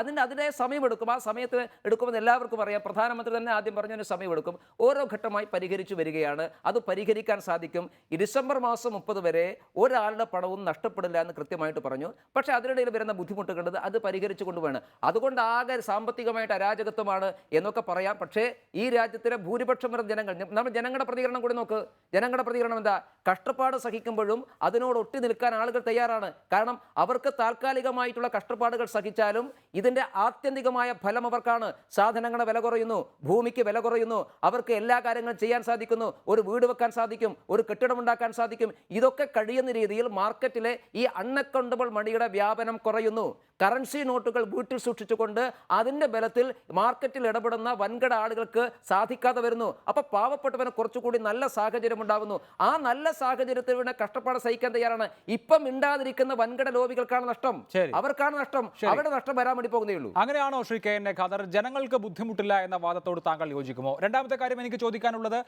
അതിൻ്റെ സമയമെടുക്കും. ആ സമയത്ത് എടുക്കുമെന്ന് എല്ലാവർക്കും അറിയാം. പ്രധാനമന്ത്രി തന്നെ ആദ്യം പറഞ്ഞതിന് സമയമെടുക്കും. ഓരോ ഘട്ടമായി പരിഹരിച്ചു വരികയാണ്. അത് പരിഹരിക്കാൻ സാധിക്കും. ഈ ഡിസംബർ മാസം 30 വരെ ഒരാളുടെ പണവും നഷ്ടപ്പെടില്ല എന്ന് കൃത്യമായിട്ട് പറഞ്ഞു. പക്ഷേ അതിനിടയിൽ വരുന്ന ബുദ്ധിമുട്ടുകളുണ്ട്, അത് പരിഹരിച്ചു കൊണ്ടുപോകണം. അതുകൊണ്ട് ആകെ സാമ്പത്തികമായിട്ട് അരാജകത്വമാണ് എന്നൊക്കെ പറയാം. പക്ഷേ ഈ രാജ്യത്തിലെ ഭൂരിപക്ഷം വരുന്ന ജനങ്ങൾ, നമ്മൾ ജനങ്ങളുടെ പ്രതികരണം കൂടി നോക്ക്. ജനങ്ങളുടെ പ്രതികരണം എന്താ? കഷ്ടപ്പാട് സഹിക്കുമ്പോഴും അതിനോട് ഒട്ടി നിൽക്കാൻ ആളുകൾ തയ്യാറാണ്. കാരണം അവർക്ക് താൽക്കാലികമായിട്ടുള്ള കഷ്ടപ്പാടുകൾ സഹിച്ചാലും ഇതിൻ്റെ ആത്യന്തികമായ ഫലം അവർക്കാണ്. സാധനങ്ങളുടെ വില കുറയുന്നു, ഭൂമിക്ക് വില കുറയുന്നു, അവർക്ക് എല്ലാ കാര്യങ്ങളും ചെയ്യാൻ സാധിക്കുന്നു, ഒരു വീട് വെക്കാൻ സാധിക്കും, ഒരു കെട്ടിടം ഉണ്ടാക്കാൻ സാധിക്കും. ഇതൊക്കെ കഴിയുന്ന രീതിയിൽ മാർക്കറ്റിലെ ഈ അൺഅക്കൗണ്ടബിൾ മണിയുടെ വ്യാപനം കുറയുന്നു. കറൻസി നോട്ടുകൾ വീട്ടിൽ സൂക്ഷിച്ചുകൊണ്ട് അതിൻ്റെ ബലത്തിൽ മാർക്കറ്റിൽ ഇടപെടുന്ന വൻകിട ആളുകൾക്ക് സാധിക്കാതെ വരുന്നു. അപ്പോൾ പാവപ്പെട്ടവന് കുറച്ചുകൂടി നല്ല സാഹചര്യം ഉണ്ടാകുന്നു. ആ നല്ല സാഹചര്യത്തിൽ വേണ്ട കഷ്ടപ്പാട് സഹിക്കാൻ തയ്യാറാണ്. ഇപ്പം ഇണ്ടാതിരിക്കുന്ന വൻകിട ലോബികൾക്കാണ് നഷ്ടം, അവർക്കാണ് നഷ്ടം. അവരുടെ നഷ്ടം വരാൻ വേണ്ടി പോകുന്നേ ഉള്ളൂ. അങ്ങനെയാണോ ശ്രീ KN ഖാദർ? ജനങ്ങൾക്ക് ബുദ്ധിമുട്ടില്ല എന്ന വാദത്തോട് താങ്കൾ യോജിക്കുമോ? രണ്ടാമത്തെ കാര്യം എനിക്ക് ചോദിക്കാനുള്ളത്,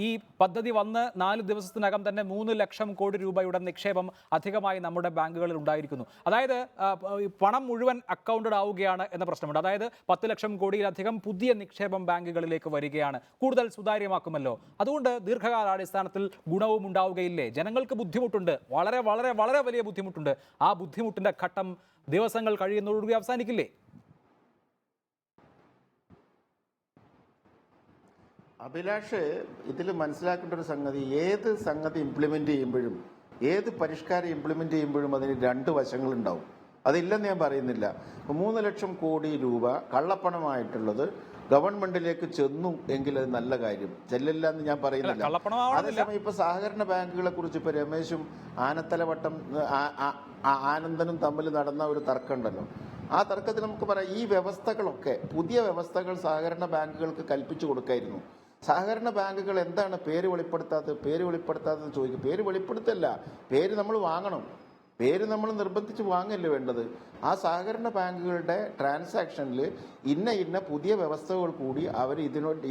ഈ പദ്ധതി വന്ന് 4 ദിവസത്തിനകം തന്നെ 3 ലക്ഷം കോടി രൂപയുടെ നിക്ഷേപം അധികമായി നമ്മുടെ ബാങ്കുകളിൽ ഉണ്ടായിരിക്കുന്നു. അതായത് പണം മുഴുവൻ അക്കൗണ്ടഡ് ആവുകയാണ് എന്ന പ്രശ്നമുണ്ട്. അതായത് 10 ലക്ഷം കോടിയിലധികം പുതിയ നിക്ഷേപം ബാങ്കുകളിലേക്ക് വരികയാണ്. കൂടുതൽ സുതാര്യമാക്കുമല്ലോ. അതുകൊണ്ട് ദീർഘകാലാടിസ്ഥാനത്തിൽ ഗുണവും ഉണ്ടാവുകയില്ലേ? ജനങ്ങൾക്ക് ബുദ്ധിമുട്ടുണ്ട്, വളരെ വളരെ വളരെ വലിയ ബുദ്ധിമുട്ടുണ്ട്. ആ ബുദ്ധിമുട്ടിന്റെ ഘട്ടം ദിവസങ്ങൾ കഴിയുന്നതോടുകൂടി അവസാനിക്കില്ലേ? അഭിലാഷ്, ഇതിൽ മനസ്സിലാക്കേണ്ട ഒരു സംഗതി, ഏത് സംഗതി ഇംപ്ലിമെന്റ് ചെയ്യുമ്പോഴും, ഏത് പരിഷ്കാരം ഇംപ്ലിമെന്റ് ചെയ്യുമ്പോഴും അതിന് 2 വശങ്ങളുണ്ടാവും. അതില്ലെന്ന് ഞാൻ പറയുന്നില്ല. 3 ലക്ഷം കോടി രൂപ കള്ളപ്പണമായിട്ടുള്ളത് ഗവൺമെന്റിലേക്ക് ചെന്നു എങ്കിൽ അത് നല്ല കാര്യം, ചെല്ലില്ല എന്ന് ഞാൻ പറയുന്നില്ല. അതേസമയം ഇപ്പൊ സഹകരണ ബാങ്കുകളെ കുറിച്ച് ഇപ്പൊ രമേശും ആനത്തലവട്ടം ആനന്ദനും തമ്മിൽ നടന്ന ഒരു തർക്കമുണ്ടല്ലോ. ആ തർക്കത്തിൽ നമുക്ക് പറയാം, ഈ വ്യവസ്ഥകളൊക്കെ, പുതിയ വ്യവസ്ഥകൾ സഹകരണ ബാങ്കുകൾക്ക് കൽപ്പിച്ചു കൊടുക്കായിരുന്നു. സഹകരണ ബാങ്കുകൾ എന്താണ് പേര് വെളിപ്പെടുത്താത്തത് ചോദിക്കും. പേര് വെളിപ്പെടുത്തല്ല, പേര് നമ്മൾ വാങ്ങണം. പേര് നമ്മൾ നിർബന്ധിച്ച് വാങ്ങല്ലേ വേണ്ടത്. ആ സഹകരണ ബാങ്കുകളുടെ ട്രാൻസാക്ഷനിൽ ഇന്ന പുതിയ വ്യവസ്ഥകൾ കൂടി അവർ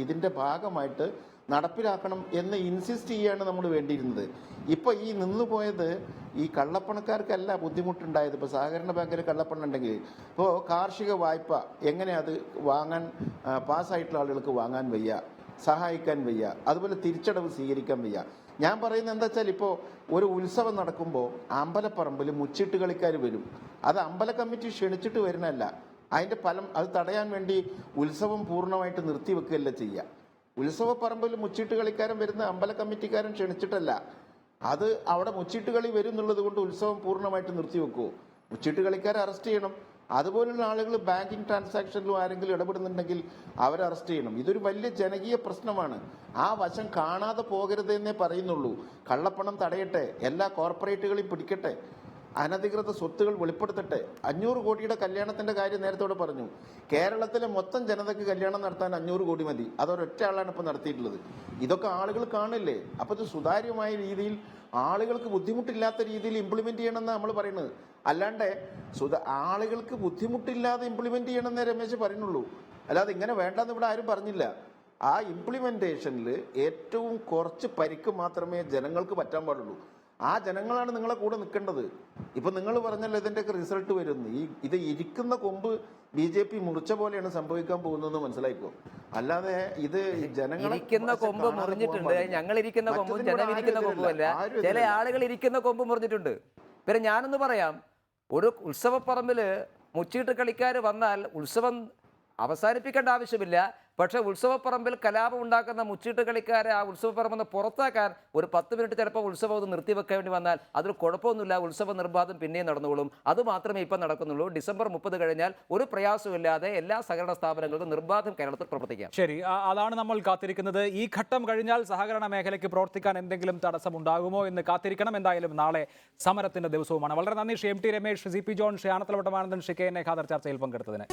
ഇതിൻ്റെ ഭാഗമായിട്ട് നടപ്പിലാക്കണം എന്ന് ഇൻസിസ്റ്റ് ചെയ്യാണ് നമ്മൾ വേണ്ടിയിരുന്നത്. ഇപ്പോൾ ഈ നിന്നുപോയത് ഈ കള്ളപ്പണക്കാർക്കല്ല ബുദ്ധിമുട്ടുണ്ടായത്. ഇപ്പോൾ സഹകരണ ബാങ്കിൽ കള്ളപ്പണം ഉണ്ടെങ്കിൽ ഇപ്പോൾ കാർഷിക വായ്പ എങ്ങനെ അത് വാങ്ങാൻ പാസ്സായിട്ടുള്ള ആളുകൾക്ക് വാങ്ങാൻ വയ്യ, സഹായിക്കാൻ വയ്യ, അതുപോലെ തിരിച്ചടവ് സ്വീകരിക്കാൻ വയ്യ. ഞാൻ പറയുന്നത് എന്താ വെച്ചാൽ ഇപ്പോൾ ഒരു ഉത്സവം നടക്കുമ്പോൾ അമ്പലപ്പറമ്പിൽ മുച്ചിട്ട് കളിക്കാർ വരും. അത് അമ്പല കമ്മിറ്റി ക്ഷണിച്ചിട്ട് വരുന്നതല്ല. അതിൻ്റെ ഫലം അത് തടയാൻ വേണ്ടി ഉത്സവം പൂർണ്ണമായിട്ട് നിർത്തിവെക്കുകയല്ല ചെയ്യുക. ഉത്സവപ്പറമ്പിൽ മുച്ചിട്ട് കളിക്കാരൻ വരുന്ന അമ്പല കമ്മിറ്റിക്കാരൻ ക്ഷണിച്ചിട്ടല്ല. അത് അവിടെ മുച്ചിട്ട് കളി വരും എന്നുള്ളത് കൊണ്ട് ഉത്സവം പൂർണ്ണമായിട്ട് നിർത്തിവെക്കുമോ? മുച്ചിട്ട് കളിക്കാരെ അറസ്റ്റ് ചെയ്യണം. അതുപോലുള്ള ആളുകൾ ബാങ്കിങ് ട്രാൻസാക്ഷനിലും ആരെങ്കിലും ഇടപെടുന്നുണ്ടെങ്കിൽ അവരെ അറസ്റ്റ് ചെയ്യണം. ഇതൊരു വലിയ ജനകീയ പ്രശ്നമാണ്. ആ വശം കാണാതെ പോകരുതെന്നേ പറയുന്നുള്ളൂ. കള്ളപ്പണം തടയട്ടെ, എല്ലാ കോർപ്പറേറ്റുകളെയും പിടിക്കട്ടെ, അനധികൃത സ്വത്തുകൾ വെളിപ്പെടുത്തട്ടെ. 500 കോടിയുടെ കല്യാണത്തിന്റെ കാര്യം നേരത്തോടെ പറഞ്ഞു. കേരളത്തിലെ മൊത്തം ജനതയ്ക്ക് കല്യാണം നടത്താൻ 500 കോടി മതി. അതൊരൊറ്റ ആളാണ് ഇപ്പോൾ നടത്തിയിട്ടുള്ളത്. ഇതൊക്കെ ആളുകൾ കാണില്ലേ? അപ്പോൾ ഇത് സുതാര്യമായ രീതിയിൽ ആളുകൾക്ക് ബുദ്ധിമുട്ടില്ലാത്ത രീതിയിൽ ഇംപ്ലിമെന്റ് ചെയ്യണമെന്നാണ് നമ്മൾ പറയുന്നത്. അല്ലാണ്ട് ആളുകൾക്ക് ബുദ്ധിമുട്ടില്ലാതെ ഇംപ്ലിമെന്റ് ചെയ്യണമെന്നേ രമേശ് പറയുന്നുള്ളൂ. അല്ലാതെ ഇങ്ങനെ വേണ്ടെന്ന് ഇവിടെ ആരും പറഞ്ഞില്ല. ആ ഇംപ്ലിമെന്റേഷനിൽ ഏറ്റവും കുറച്ച് പരിക്ക് മാത്രമേ ജനങ്ങൾക്ക് പറ്റാൻ പാടുള്ളൂ. ആ ജനങ്ങളാണ് നിങ്ങളെ കൂടെ നിൽക്കേണ്ടത്. ഇപ്പൊ നിങ്ങൾ പറഞ്ഞല്ലോ ഇതിന്റെയൊക്കെ റിസൾട്ട് വരുന്നു. ഇത് ഇരിക്കുന്ന കൊമ്പ് BJP മുറിച്ച പോലെയാണ് സംഭവിക്കാൻ പോകുന്നതെന്ന് മനസ്സിലായിക്കോ. അല്ലാതെ ഇത് ഇരിക്കുന്ന കൊമ്പ് മുറിഞ്ഞിട്ടുണ്ട്. ഞങ്ങൾ ഇരിക്കുന്ന കൊമ്പും ജനമിരിക്കുന്ന കൊമ്പുമല്ല, ചില ആളുകൾ ഇരിക്കുന്ന കൊമ്പ് മുറിഞ്ഞിട്ടുണ്ട്. പിന്നെ ഞാനൊന്ന് പറയാം, ഒരു ഉത്സവപ്പറമ്പിൽ മുച്ചീട്ട് കളിക്കാർ വന്നാൽ ഉത്സവം അവസാനിപ്പിക്കേണ്ട ആവശ്യമില്ല. പക്ഷേ ഉത്സവപ്പറമ്പിൽ കലാപം ഉണ്ടാക്കുന്ന മുച്ചീട്ട് കളിക്കാരെ ആ ഉത്സവപ്പറമ്പിൽ നിന്ന് പുറത്താക്കാൻ ഒരു 10 മിനിറ്റ് ചിലപ്പോൾ ഉത്സവം ഒന്ന് നിർത്തിവെക്കേണ്ടി വന്നാൽ അതൊരു കുഴപ്പമൊന്നുമില്ല. ഉത്സവ നിർബാധം പിന്നെയും നടന്നുകൊള്ളും. അത് മാത്രമേ ഇപ്പം നടക്കുന്നുള്ളൂ. ഡിസംബർ 30 കഴിഞ്ഞാൽ ഒരു പ്രയാസമില്ലാതെ എല്ലാ സഹകരണ സ്ഥാപനങ്ങൾക്കും നിർബാധം കേരളത്തിൽ പ്രവർത്തിക്കാം. ശരി, അതാണ് നമ്മൾ കാത്തിരിക്കുന്നത്. ഈ ഘട്ടം കഴിഞ്ഞാൽ സഹകരണ മേഖലയ്ക്ക് പ്രവർത്തിക്കാൻ എന്തെങ്കിലും തടസ്സമുണ്ടാകുമോ എന്ന് കാത്തിരിക്കണം. എന്തായാലും നാളെ സമരത്തിന്റെ ദിവസവുമാണ്. വളരെ നന്ദി Shri MT Ramesh, CP John, Shri Anathalavattom Anandan, Shri KN Khader ചർച്ചയിൽ പങ്കെടുത്തതിന്.